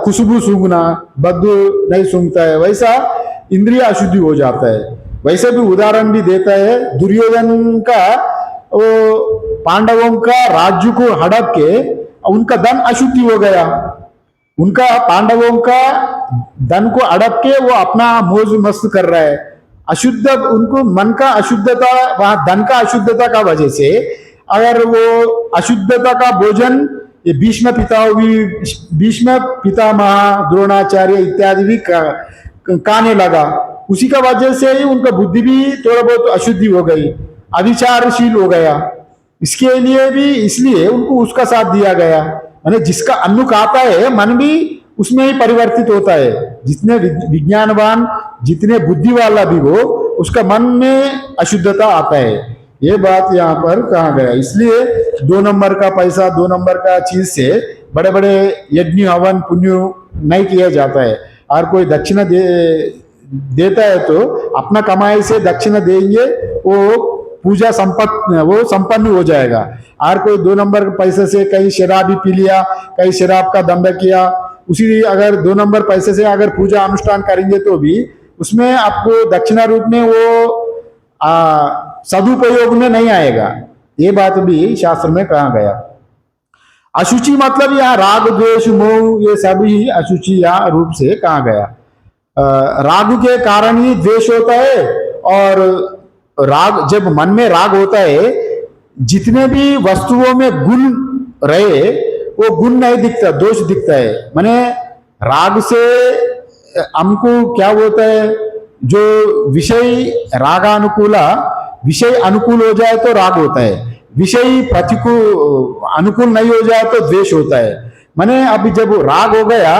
Speaker 1: खुशबू सूंघना, बदबू नहीं सूंघता है, वैसा इंद्रिय अशुद्धि हो जाता है। वैसे भी उदाहरण भी देता है, दुर्योधन का वो पांडवों का राज्य को हड़प के उनका धन अशुद्धि हो गया, उनका पांडवों का धन को हड़प के वो अपना मौज मस्त कर रहा है। अशुद्ध, उनको मन का अशुद्धता, वहां धन का अशुद्धता का वजह से, अगर वो अशुद्धता का भोजन ये भीष्म पितामह द्रोणाचार्य इत्यादि भी खाने लगा, उसी का वजह से ही उनका बुद्धि भी थोड़ा बहुत अशुद्धि हो गई, अविचारशील हो गया। इसके लिए भी, इसलिए उनको उसका साथ दिया गया। माने जिसका अन्न खाता है मन भी उसमें ही परिवर्तित होता है। जितने विज्ञानवान, जितने बुद्धि वाला भी हो, उसका मन में अशुद्धता आता है। ये बात यहाँ पर कहा गया। इसलिए 2 नंबर का पैसा, 2 नंबर का चीज से बड़े बड़े यज्ञ हवन पुण्य नहीं किया जाता है। और कोई दक्षिणा देता है तो अपना कमाई से दक्षिणा देंगे, वो पूजा वो संपन्न हो जाएगा। और कोई 2 नंबर के पैसे से कहीं शराब भी पी लिया, कहीं शराब का दंभ किया, उसी अगर 2 नंबर पैसे से अगर पूजा अनुष्ठान करेंगे तो भी उसमें आपको दक्षिणा रूप में वो सदुपयोग में नहीं आएगा। ये बात भी शास्त्र में कहा गया। अशुचि मतलब यहाँ राग द्वेष मोह, ये सभी अशुचि यहाँ रूप से कहा गया। राग के कारण ही द्वेष होता है, और राग, जब मन में राग होता है, जितने भी वस्तुओं में गुण रहे वो गुण नहीं दिखता, दोष दिखता है। माने राग से हमको क्या होता है, जो विषय रागानुकूला, विषय अनुकूल हो जाए तो राग होता है, विषय प्रतिकूल अनुकूल नहीं हो जाए तो द्वेष होता है। माने अभी जब राग हो गया,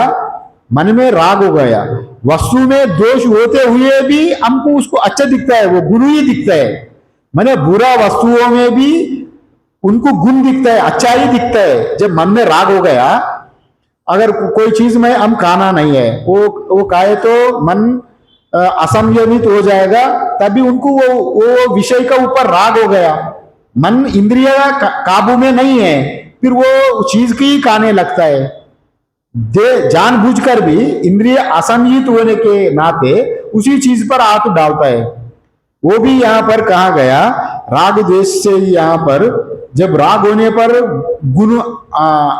Speaker 1: मन में राग हो गया, वस्तु में दोष होते हुए भी हमको उसको अच्छा दिखता है, वो गुण ही दिखता है। माने बुरा वस्तुओं में भी उनको गुण दिखता है, अच्छा ही दिखता है। जब मन में राग हो गया, अगर कोई चीज में हम खाना नहीं है, वो खाए तो मन असंयमित हो जाएगा, तभी उनको वो विषय का ऊपर राग हो गया। मन इंद्रिय काबू में नहीं है, फिर वो चीज की खाने लगता है। जानबूझकर भी इंद्रिय असंयमित होने के नाते उसी चीज पर हाथ डालता है। वो भी यहाँ पर कहा गया, राग द्वेष से यहाँ पर, जब राग होने पर गुण,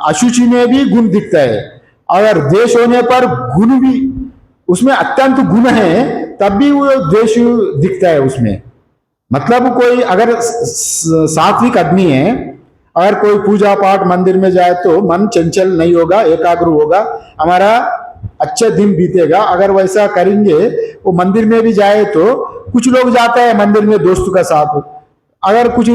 Speaker 1: अशुचि में भी गुण दिखता है, अगर द्वेष होने पर गुण भी, उसमें अत्यंत गुण है, तब भी वो द्वेष दिखता है उसमें। मतलब कोई अगर सात्विक आदमी है, अगर कोई पूजा पाठ मंदिर में जाए तो मन चंचल नहीं होगा, एकाग्र होगा, हमारा अच्छा दिन बीतेगा। अगर वैसा करेंगे, वो मंदिर में भी जाए तो, कुछ लोग जाते हैं मंदिर में दोस्तों का साथ, अगर कुछ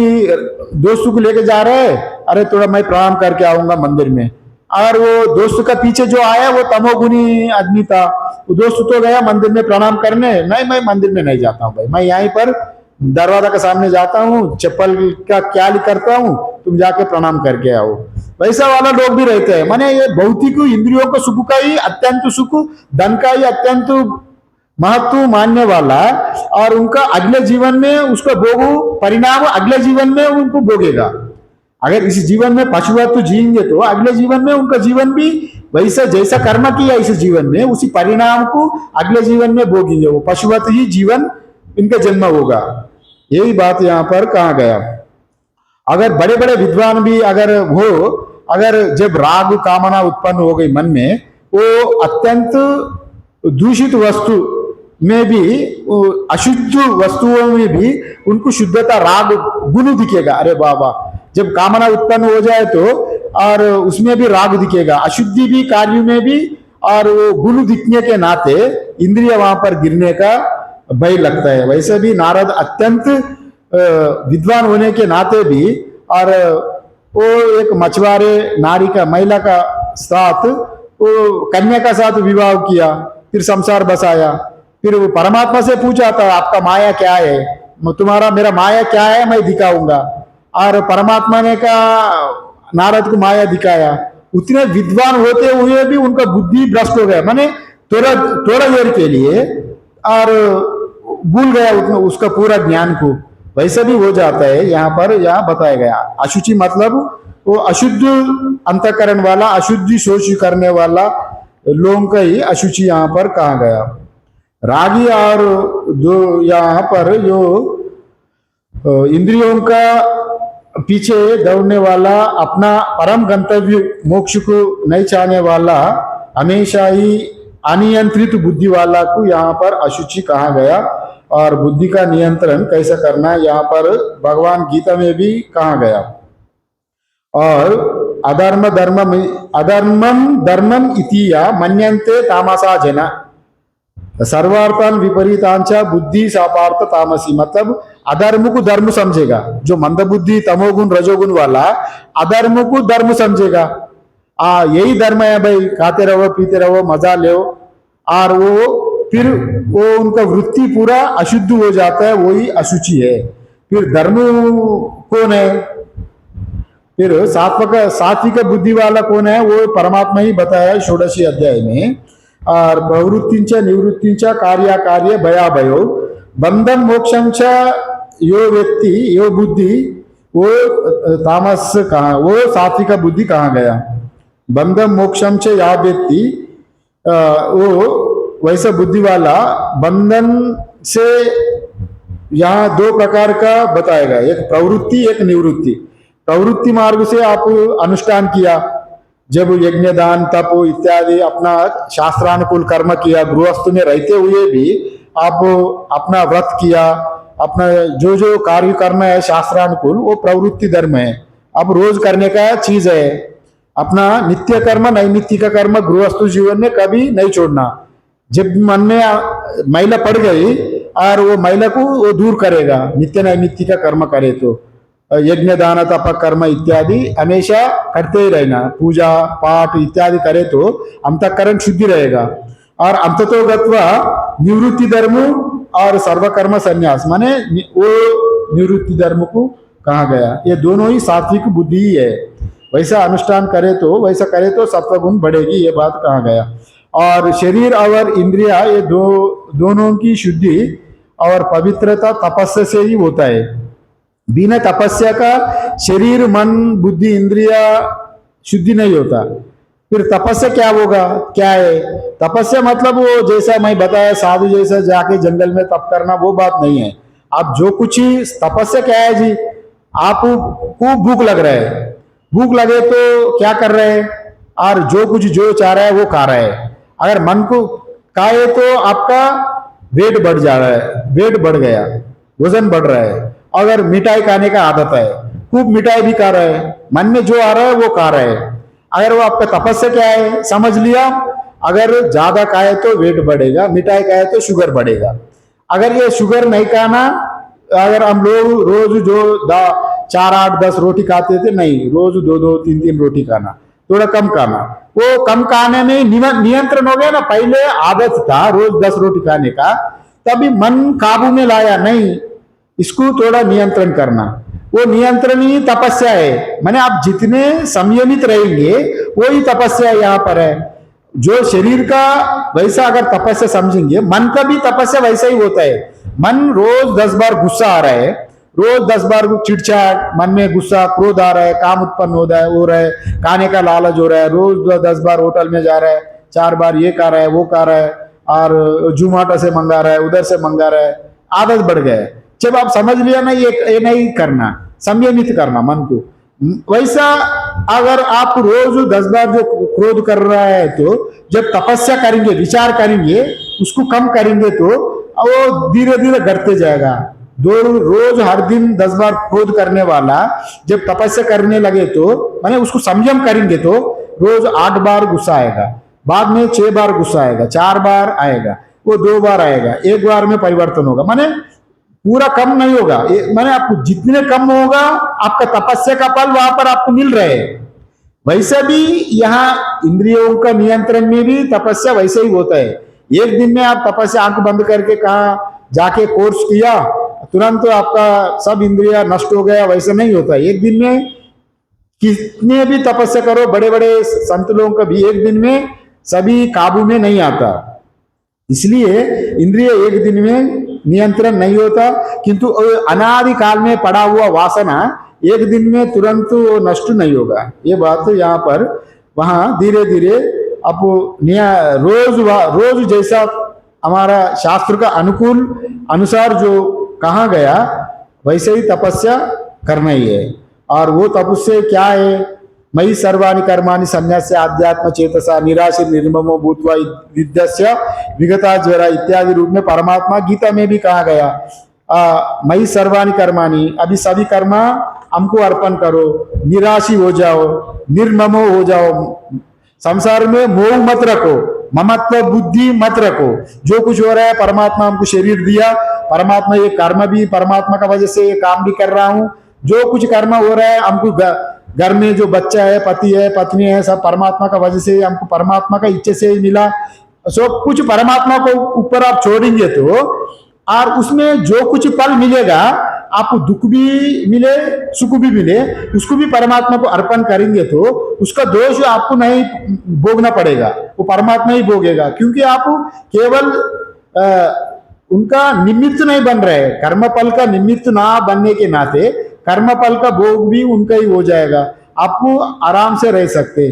Speaker 1: दोस्तों को लेके जा रहे हैं, अरे थोड़ा मैं प्रणाम करके आऊंगा मंदिर में, और वो दोस्त का पीछे जो आया वो तमोगुनी आदमी था, वो दोस्त तो गया मंदिर में प्रणाम करने, नहीं मैं मंदिर में नहीं जाता हूँ भाई, मैं यहीं पर दरवाजा के सामने जाता हूँ, चप्पल का ख्याल करता हूँ, तुम जाके प्रणाम करके आओ। वैसा वाला लोग भी रहते हैं। माने ये भौतिक इंद्रियों को सुख का ही अत्यंत सुख, धन का ही अत्यंत महत्व मानने वाला, और उनका अगले जीवन में उसका भोग परिणाम अगले जीवन में उनको भोगेगा। अगर इस जीवन में पशुवत जिएंगे तो अगले जीवन में उनका जीवन भी वैसा जैसा कर्म किया इस जीवन में उसी परिणाम को अगले जीवन में भोगेंगे, वो पशुवत ही जीवन इनका जन्म होगा। यही बात यहाँ पर कहा गया। अगर बड़े बड़े विद्वान भी अगर हो, अगर जब राग कामना उत्पन्न हो गई मन में, वो अत्यंत दूषित वस्तु में भी, अशुद्ध वस्तुओं में भी उनको शुद्धता राग गुण दिखेगा। अरे बाबा, जब कामना उत्पन्न हो जाए तो और उसमें भी राग दिखेगा, अशुद्धि भी कार्य में भी, और वो गुण दिखने के नाते इंद्रिय वहां पर गिरने का भय लगता है। वैसे भी नारद अत्यंत विद्वान होने के नाते भी, और वो एक मछुआरे नारी का, महिला का साथ, वो कन्या का साथ विवाह किया, फिर संसार बसाया। फिर वो परमात्मा से पूछा था आपका माया क्या है, तुम्हारा मेरा माया क्या है मैं दिखाऊंगा। और परमात्मा ने कहा नारद को माया दिखाया। उतने विद्वान होते हुए भी उनका बुद्धि भ्रष्ट हो गया, माने थोड़ा थोड़ा देर के लिए, और भूल गया उतना उसका पूरा ज्ञान को। वैसे भी हो जाता है, यहाँ पर यहाँ बताया गया। अशुचि मतलब वो अशुद्ध अंतकरण वाला, अशुद्धि सोच करने वाला लोगों का ही अशुचि यहाँ पर कहा गया। रागी और जो यहाँ पर जो इंद्रियों का पीछे दौड़ने वाला, अपना परम गंतव्य मोक्ष को नहीं चाहने वाला, हमेशा ही अनियंत्रित बुद्धि वाला को यहाँ पर अशुचि कहा गया। और बुद्धि का नियंत्रण कैसे करना है यहाँ पर भगवान गीता में भी कहा गया। और अधर्मम धर्मम इतिया मन्यन्ते तामसा जना सर्वार्थान विपरीतांचा बुद्धि सापार्थ तामसी, मतलब अधर्म को धर्म समझेगा। जो मंदबुद्धि तमोगुण रजोगुण वाला अधर्म को धर्म समझेगा। यही धर्म है भाई, खाते रहो पीते रहो मजा लो, और वो फिर वो उनका वृत्ति पूरा अशुद्ध हो जाता है, वही अशुचि है। फिर धर्म कौन है, फिर सात्विक बुद्धि वाला कौन है, वो परमात्मा ही बताया षोडशी अध्याय में। और प्रवृत्तिंच निवृत्तिंच कार्य भयाभयो बंधन मोक्षंच यो व्यक्ति यो बुद्धि, वो तामस कहा, वो सात्विक बुद्धि कहा गया। बंधन मोक्षंच या व्यक्ति, वो वैसा बुद्धि वाला बंधन से यहाँ दो प्रकार का बताया गया, एक प्रवृत्ति एक निवृत्ति। प्रवृत्ति मार्ग से आप अनुष्ठान किया, जब यज्ञ दान तप इत्यादि अपना शास्त्रानुकूल कर्म किया, गृहस्थ में रहते हुए भी आप अपना व्रत किया, अपना जो जो कार्य करना है शास्त्रानुकूल, वो प्रवृत्ति धर्म है, अब रोज करने का चीज है। अपना नित्य कर्म नैमित्तिक कर्म गृहस्थ जीवन में कभी नहीं छोड़ना। जब मन में महिला पड़ गई और वो महिला को वो दूर करेगा, नित्य नैमित्तिक कर्म करे तो यज्ञ दान तप कर्म इत्यादि हमेशा करते ही रहना, पूजा पाठ इत्यादि करे तो अंतःकरण शुद्धि रहेगा। और अंततो गत्वा निवृत्ति धर्म और सर्वकर्म संन्यास, माने वो निवृत्ति धर्म को कहा गया। ये दोनों ही सात्विक बुद्धि ही है। वैसा अनुष्ठान करे तो, वैसा करे तो सत्वगुण बढ़ेगी, ये बात कहा गया। और शरीर और इंद्रिया ये दोनों की शुद्धि और पवित्रता तपस्या से ही होता है। बिना तपस्या का शरीर मन बुद्धि इंद्रिया शुद्धि नहीं होता। फिर तपस्या क्या होगा, क्या है तपस्या? मतलब वो जैसा मैं बताया साधु जैसा जाके जंगल में तप करना, वो बात नहीं है। आप जो कुछ ही तपस्या क्या है जी, आपको भूख लग रहा है, भूख लगे तो क्या कर रहे हैं, और जो कुछ जो चाह रहा है वो खा रहा है। अगर मन को खाए तो आपका वेट बढ़ जा रहा है, वेट बढ़ गया, वजन बढ़ रहा है। अगर मिठाई खाने का आदत है, खूब मिठाई भी खा रहा है, मन में जो आ रहा है वो खा रहा है, अगर वो आपका तपस्या क्या है समझ लिया। अगर ज्यादा खाए तो वेट बढ़ेगा, मिठाई खाए तो शुगर बढ़ेगा। अगर ये शुगर नहीं खाना, अगर हम लोग रोज जो 4 8 10 रोटी खाते थे, नहीं, रोज 2 2 3 3 रोटी खाना, थोड़ा कम खाना। वो कम खाने में नियंत्रण हो गया ना। पहले आदत था रोज 10 रोटी खाने का, तभी मन काबू में लाया, नहीं इसको थोड़ा नियंत्रण करना। वो नियंत्रण ही तपस्या है। माने आप जितने संयमित रहेंगे वही तपस्या यहाँ पर है। जो शरीर का वैसा अगर तपस्या समझेंगे, मन का भी तपस्या वैसा ही होता है। मन रोज 10 बार गुस्सा आ रहा है रोज 10 बार चिड़चाट, मन में गुस्सा क्रोध आ रहा है, काम उत्पन्न हो रहा है, खाने का लालच हो रहा है, रोज 10 बार होटल में जा रहा है, 4 बार ये खा रहा है वो खा रहा है, और जोमेटो से मंगा रहा है, उधर से मंगा रहा है, आदत बढ़ गया है। जब आप समझ लिया ना ये नहीं करना, संयमित करना मन को, वैसा अगर आप रोज 10 बार जो क्रोध कर रहा है, तो जब तपस्या करेंगे, विचार करेंगे, उसको कम करेंगे, तो वो धीरे धीरे घटते जाएगा। रोज हर दिन 10 बार क्रोध करने वाला जब तपस्या करने लगे, तो माने उसको संयम करेंगे, तो रोज 8 बार गुस्सा आएगा, बाद में 6 बार गुस्सा आएगा, 4 बार आएगा, वो 2 बार आएगा, 1 बार में परिवर्तन होगा। माने पूरा कम नहीं होगा, माने आपको जितने कम होगा आपका तपस्या का फल वहां पर आपको मिल रहे हैं। वैसा भी यहाँ इंद्रियों का नियंत्रण में भी तपस्या वैसे ही होता है। एक दिन में आप तपस्या आंख बंद करके कहा जाके कोर्स किया, तुरंत तो आपका सब इंद्रिया नष्ट हो गया, वैसा नहीं होता। एक दिन में कितने भी तपस्या करो, बड़े बड़े संत लोगों का भी एक दिन में सभी काबू में नहीं आता। इसलिए इंद्रिय एक दिन में नियंत्रण नहीं होता, किंतु अनादि काल में पड़ा हुआ वासना एक दिन में तुरंत वो नष्ट नहीं होगा। ये बात तो यहाँ पर वहां धीरे धीरे अब रोज जैसा हमारा शास्त्र का अनुकूल अनुसार जो कहा गया, वैसे ही तपस्या करना ही है। और वो तपस्या क्या है? मयि सर्वाणि कर्माणि संन्यास्य आध्यात्म चेतसा निराशि निर्ममो भूत्वा विद्यस्य विगता ज्वरा इत्यादि रूप में परमात्मा गीता में भी कहा गया। मयि सर्वाणि कर्माणि, अभी सभी कर्म हमको अर्पण करो, निराशी हो जाओ, निर्ममो हो जाओ, संसार में मोह मत रखो, ममत्व बुद्धि मत रखो। जो कुछ हो रहा है परमात्मा हमको शरीर दिया, परमात्मा ये कर्म भी परमात्मा का वजह से ये काम भी कर रहा हूँ। जो कुछ कर्म हो रहा है हमको घर में जो बच्चा है, पति है, पत्नी है, सब परमात्मा का वजह से हमको परमात्मा का इच्छा से ही मिला। सब कुछ परमात्मा को ऊपर आप छोड़ेंगे तो, और उसमें जो कुछ फल मिलेगा, आपको दुख भी मिले सुख भी मिले, उसको भी परमात्मा को अर्पण करेंगे, तो उसका दोष आपको नहीं भोगना पड़ेगा, वो परमात्मा ही भोगेगा। क्योंकि आप केवल उनका निमित्त नहीं बन रहे, कर्म फल का निमित्त ना बनने के नाते कर्म फल का भोग भी उनका ही हो जाएगा, आपको आराम से रह सकते।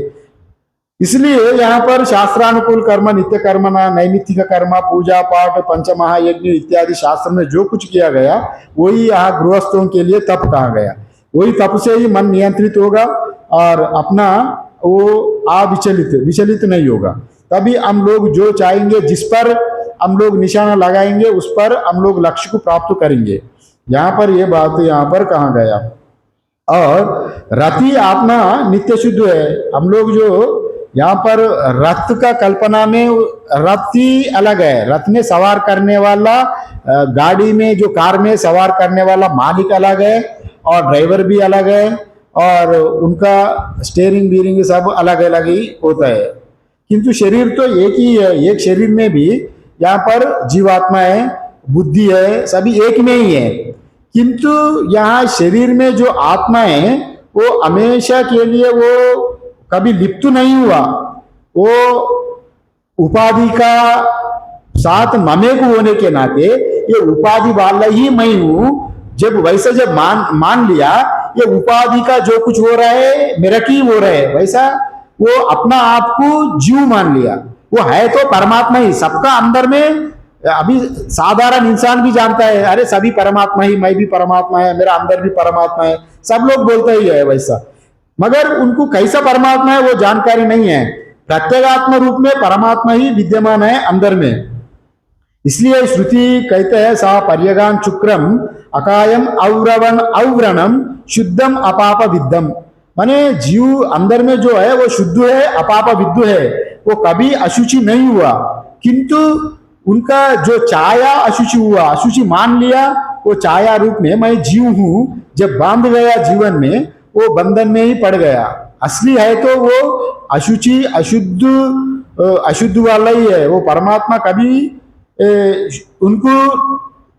Speaker 1: इसलिए यहाँ पर शास्त्रानुकूल कर्म, नित्य कर्म, नैमित्तिक कर्म, पूजा पाठ, पंचमहायज्ञ इत्यादि शास्त्र में जो कुछ किया गया, वही यहाँ गृहस्थों के लिए तप कहा गया। वही तप से ही मन नियंत्रित होगा और अपना वो विचलित नहीं होगा। तभी हम लोग जो चाहेंगे, जिस पर हम लोग निशाना लगाएंगे, उस पर हम लोग लक्ष्य को प्राप्त करेंगे। यहाँ पर ये बात यहाँ पर कहा गया। और रति आत्मा नित्य शुद्ध है। हम लोग जो यहाँ पर रथ का कल्पना में, रथी अलग है, रथ में सवार करने वाला, गाड़ी में जो कार में सवार करने वाला मालिक अलग है, और ड्राइवर भी अलग है, और उनका स्टेयरिंग बीरिंग सब अलग अलग ही होता है। किंतु शरीर तो एक ही है। एक शरीर में भी यहाँ पर जीवात्मा है, बुद्धि है, सभी एक में ही है। किंतु यहाँ शरीर में जो आत्मा है वो हमेशा के लिए वो कभी लिप्त नहीं हुआ, वो उपाधि का साथ ममेक होने के नाते ये उपाधि वाला ही मैं हूं। जब वैसा जब मान लिया ये उपाधि का जो कुछ हो रहा है मेरा की हो रहा है, वैसा वो अपना आप को जीव मान लिया। वो है तो परमात्मा ही, सबका अंदर में। अभी साधारण इंसान भी जानता है, अरे सभी परमात्मा ही, मैं भी परमात्मा है, मेरा अंदर भी परमात्मा है, सब लोग बोलते ही है वैसा। मगर उनको कैसा परमात्मा है वो जानकारी नहीं है। प्रत्येगात्म रूप में परमात्मा ही विद्यमान है अंदर में। इसलिए श्रुति कहते हैं, सा पर्यगान शुक्रम अकायम अव्रणम शुद्धम अपाप विद्धम। माने जीव अंदर में जो है वो शुद्ध है, अपाप विद्ध है, वो कभी अशुचि नहीं हुआ। किंतु उनका जो छाया अशुचि हुआ, अशुचि मान लिया, वो छाया रूप में मैं जीव हूं, जब बांध गया जीवन में, वो बंधन में ही पड़ गया। असली है तो वो अशुचि अशुद्ध वाला ही है। वो परमात्मा कभी उनको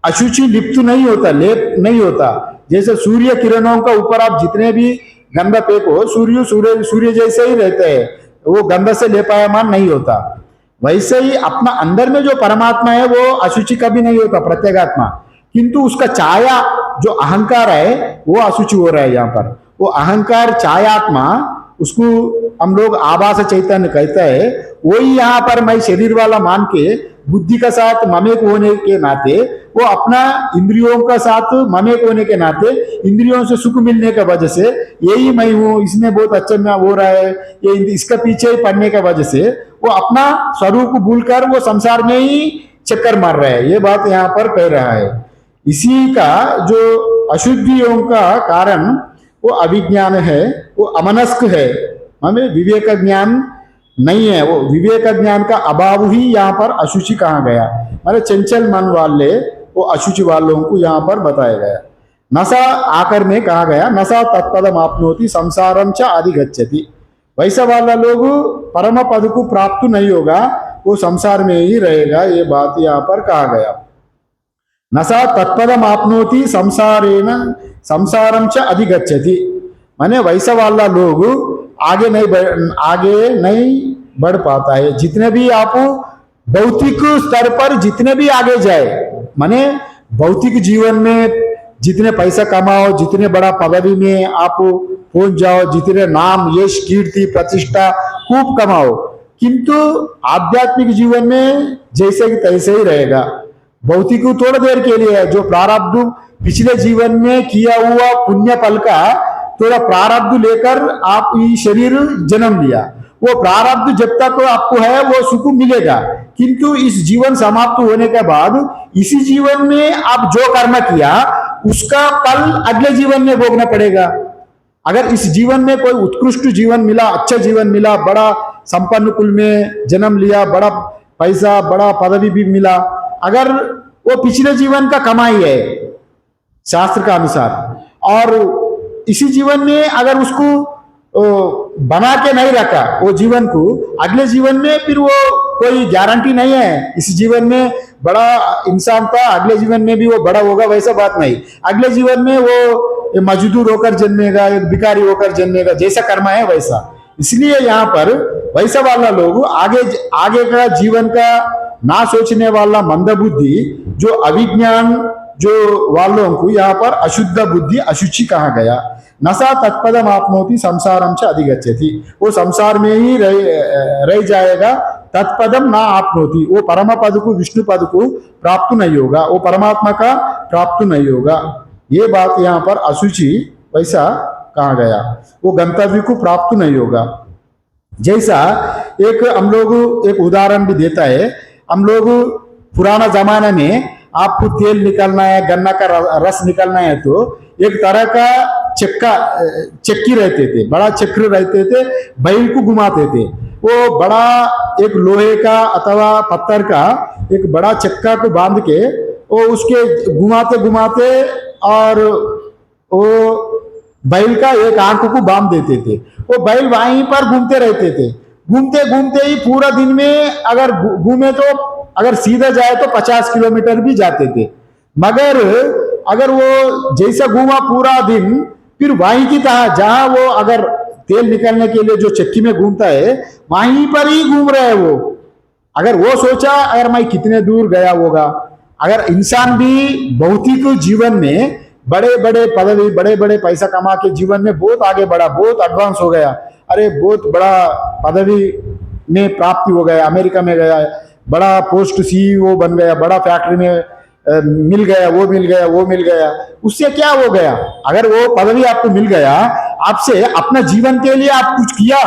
Speaker 1: अशुचि लिप्त नहीं होता, लेप नहीं होता। जैसे सूर्य किरणों का ऊपर आप जितने भी गंदा फेंको, सूर्य जैसे ही रहते हैं, वो गंदा से लेपायमान नहीं होता। वैसे ही अपना अंदर में जो परमात्मा है वो अशुचि कभी नहीं होता, प्रत्येगात्मा। किंतु उसका छाया जो अहंकार है वो अशुचि हो रहा है यहाँ पर। वो अहंकार छायात्मा, उसको हम लोग आभास चैतन्य कहता है, वही यहाँ पर मैं शरीर वाला मान के बुद्धि का साथ ममेक होने के नाते, वो अपना इंद्रियों का साथ ममेक होने के नाते इंद्रियों से सुख मिलने की वजह से यही मैं हूँ, इसमें बहुत अच्छा में हो रहा है, ये इसका पीछे ही पड़ने की वजह से वो अपना स्वरूप भूलकर वो संसार में ही चक्कर मार रहा है। ये बात यहाँ पर कह रहा है। इसी का जो अशुद्धियों का कारण वो अभिज्ञान है, वो अमनस्क है, हमें विवेक ज्ञान नहीं है। वो विवेक ज्ञान का अभाव ही यहाँ पर अशुचि कहा गया। माने चंचल मन वाले वो अशुचि वालों को यहाँ पर बताया गया। नशा आकर में कहा गया नशा तत्पदम आपनोति संसारम च अधिगच्छति। वैसा वाला लोग परम पद को प्राप्त नहीं होगा, वो संसार में ही रहेगा। ये बात यहाँ पर कहा गया। नशा तत्पदम आपनोति संसारेण संसारम च अधिगच्छति, माने वैसा वाला लोग आगे नहीं बढ़ पाता है। जितने भी आप भौतिक स्तर पर जितने भी आगे जाए, माने भौतिक जीवन में जितने पैसा कमाओ, जितने बड़ा पदवी में आप पहुंच जाओ, जितने नाम यश कीर्ति प्रतिष्ठा खूब कमाओ, किंतु आध्यात्मिक जीवन में जैसे कि तैसे ही रहेगा। भौतिक थोड़ी देर के लिए है, जो प्रारब्ध पिछले जीवन में किया हुआ पुण्य फल का थोड़ा प्रारब्ध लेकर आप ये शरीर जन्म लिया, वो प्रारब्ध जब तक आपको है वो सुख मिलेगा, किंतु इस जीवन समाप्त होने के बाद इसी जीवन में आप जो कर्म किया उसका फल अगले जीवन में भोगना पड़ेगा। अगर इस जीवन में कोई उत्कृष्ट जीवन मिला, अच्छा जीवन मिला, बड़ा संपन्न कुल में जन्म लिया, बड़ा पैसा बड़ा पदवी भी मिला, अगर वो पिछले जीवन का कमाई है शास्त्र का अनुसार, और इसी जीवन में अगर उसको बना के नहीं रखा वो जीवन को, अगले जीवन में फिर वो कोई गारंटी नहीं है। इस जीवन में बड़ा इंसान था, अगले जीवन में भी वो बड़ा होगा, वैसा बात नहीं। अगले जीवन में वो मजदूर होकर जन्मेगा, एक भिखारी होकर जन्मेगा, जैसा कर्म है वैसा। इसलिए यहाँ पर वैसा वाला लोग आगे का जीवन का ना सोचने वाला मंदबुद्धि, जो अभिज्ञान जो वालों को यहाँ पर अशुद्ध बुद्धि अशुचि कहा गया। नशा तत्पदम आपनोति संसारम च अधिगच्छति, वो संसार में ही रह जाएगा। तत्पदम ना आपनोति, वो परम पद को विष्णु पद को प्राप्त नहीं होगा, वो परमात्मा का प्राप्त नहीं होगा। ये बात यहाँ पर अशुचि वैसा कहा गया, वो गंतव्य को प्राप्त नहीं होगा। जैसा एक हम लोग एक उदाहरण भी देता है, हम लोग पुराना जमाने में आपको तेल निकलना है, गन्ना का रस निकलना है, तो एक तरह का चक्की रहते थे, बड़ा चक्र रहते थे, बैल को घुमाते थे। वो बड़ा एक लोहे का अथवा पत्थर का एक बड़ा चक्का को बांध के वो उसके घुमाते घुमाते और वो बैल का एक आंख को बांध देते थे। वो बैल वहीं पर घूमते रहते थे, घूमते घूमते ही पूरा दिन में अगर घूमे तो अगर सीधा जाए तो 50 किलोमीटर भी जाते थे। मगर अगर वो जैसा घूमा पूरा दिन, फिर वहीं की तरह जहां वो अगर तेल निकलने के लिए जो चक्की में घूमता है वहीं पर ही घूम रहे हैं वो। अगर वो सोचा अगर मैं कितने दूर गया होगा। अगर इंसान भी भौतिक जीवन में बड़े बड़े पदवी बड़े बड़े पैसा कमा के जीवन में बहुत आगे बढ़ा, बहुत एडवांस हो गया, अरे बहुत बड़ा पदवी में प्राप्ति हो गया, अमेरिका में गया, बड़ा पोस्ट सीईओ बन गया, बड़ा फैक्ट्री में मिल गया, वो मिल गया, वो मिल गया, उससे क्या हो गया? अगर वो पदवी आपको मिल गया, आपसे अपना जीवन के लिए आप कुछ किया,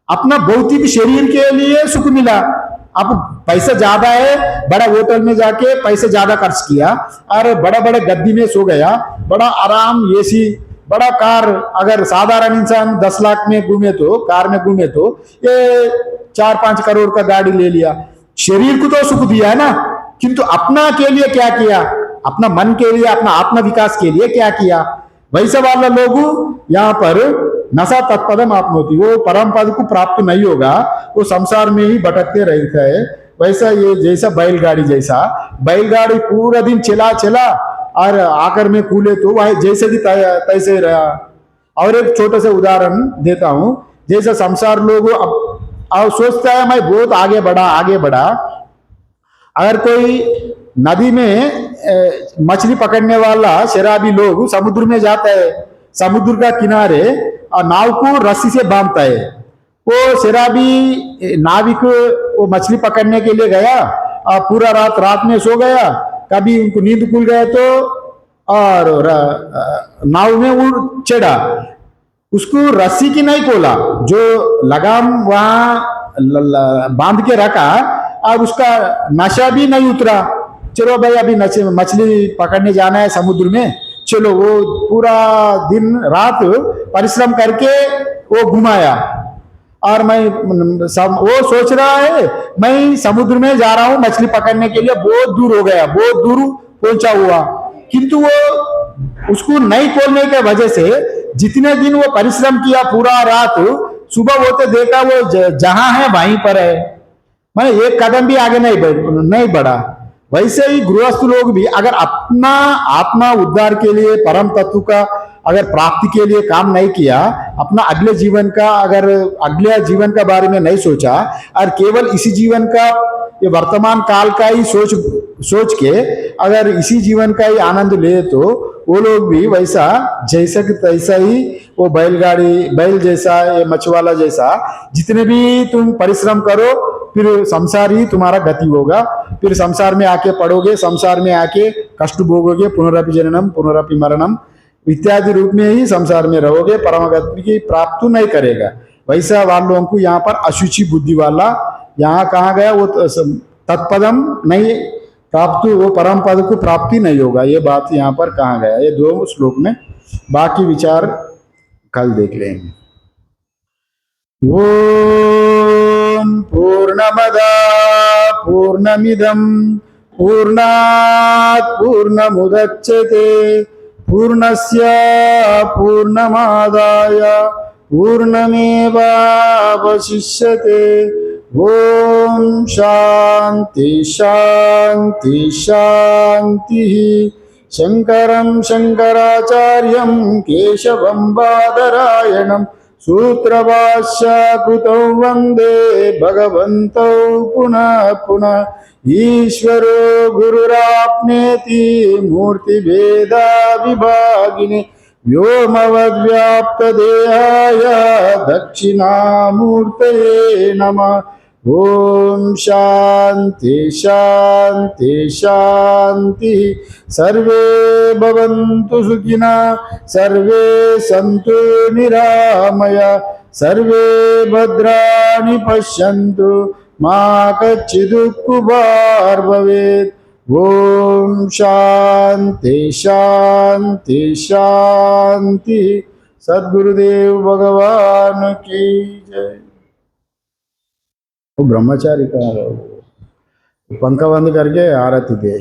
Speaker 1: अपना भौतिक शरीर के लिए सुख मिला, आप पैसा ज्यादा है, बड़ा होटल में जाके पैसे ज्यादा खर्च किया और बड़ा बड़ा गद्दी में सो गया, बड़ा आराम एसी बड़ा कार, अगर साधारण इंसान 10 लाख में घूमे तो कार में घूमे तो ये 4-5 करोड़ का गाड़ी ले लिया। शरीर को तो सुख दिया है ना, किंतु अपना के लिए क्या किया? अपना मन के लिए, अपना आत्म विकास के लिए क्या किया? वैसे वाला लोग यहाँ पर नशा तत्पदम आपनोति, वो परम पद को प्राप्त नहीं होगा, वो संसार में ही भटकते रहता है। वैसा ये जैसा बैलगाड़ी, जैसा बैलगाड़ी पूरा दिन चला और आकर में कूले तो वह जैसे भी तैसे ही रहा। और एक छोटा सा उदाहरण देता हूं, जैसा संसार लोग अब सोचता है मैं बहुत आगे बढ़ा। अगर कोई नदी में मछली पकड़ने वाला शराबी लोग समुद्र में जाता है, समुद्र का किनारे नाव को रस्सी से बांधता है। वो शराबी नाविक वो मछली पकड़ने के लिए गया और पूरा रात में सो गया, कभी उनको नींद खुल गया तो और नाव में वो चढ़ा, उसको रस्सी की नहीं खोला, जो लगाम वहां बांध के रखा और उसका नशा भी नहीं उतरा। चलो भाई अभी मछली पकड़ने जाना है समुद्र में, चलो। वो पूरा दिन रात परिश्रम करके वो घुमाया और वो सोच रहा है मैं समुद्र में जा रहा हूं मछली पकड़ने के लिए, बहुत दूर हो गया, बहुत दूर पहुंचा हुआ, किंतु वो उसको नहीं खोलने के वजह से जितने दिन वो परिश्रम किया पूरा रात, सुबह होते देखा वो जहां है वहीं पर है, मैं एक कदम भी आगे नहीं बढ़ा। वैसे ही गृहस्थ लोग भी अगर अपना आत्मा उद्धार के लिए परम तत्व का अगर प्राप्ति के लिए काम नहीं किया, अपना अगले जीवन का बारे में नहीं सोचा और केवल इसी जीवन का, ये वर्तमान काल का ही सोच के अगर इसी जीवन का ही आनंद ले, तो वो लोग भी वैसा जैसा कि तैसा ही वो बैल जैसा, ये मछुआला जैसा, जितने भी तुम परिश्रम करो फिर संसार ही तुम्हारा गति होगा, फिर संसार में आके पड़ोगे, संसार में आके कष्ट भोगोगे, पुनरपि जननम पुनरपि मरणम इत्यादि रूप में ही संसार में रहोगे, परम गति की प्राप्ति नहीं करेगा। वैसा वालों को यहाँ पर अशुचि बुद्धि वाला यहाँ कहा गया, वो तत्पदम नहीं प्राप्त, वो परम पद को प्राप्ति नहीं होगा, ये बात यहाँ पर कहा गया, ये 2 श्लोक में। बाकी विचार कल देख लेंगे। ओम पूर्णमदा पूर्णमिदं पूर्णात् पूर्णमुदच्यते पूर्णस्य पूर्णमादाय पूर्णमेवावशिष्यते। ओम शांति शांति शांति। शंकरं शंकराचार्यं केशवं बादरायणं सूत्रभाष्यकृतौ वन्दे भगवन्तौ पुनः पुनः। ईश्वरो गुरुराप्नेति मूर्तिभेदा विभागिने व्योमवद्व्याप्तदेहाय दक्षिणामूर्तये नमः। ओम शांति शांति शांति। सर्वे भवन्तु सुखिनः, सर्वे सन्तु निरामया, सर्वे भद्राणि पश्यन्तु, मा कश्चित् दुःखभाग् भवेत्। ओम शांति शांति शांति। सद्गुरुदेव भगवान की जय। वो ब्रह्मचारी का पंखा बंद करके आरती दे।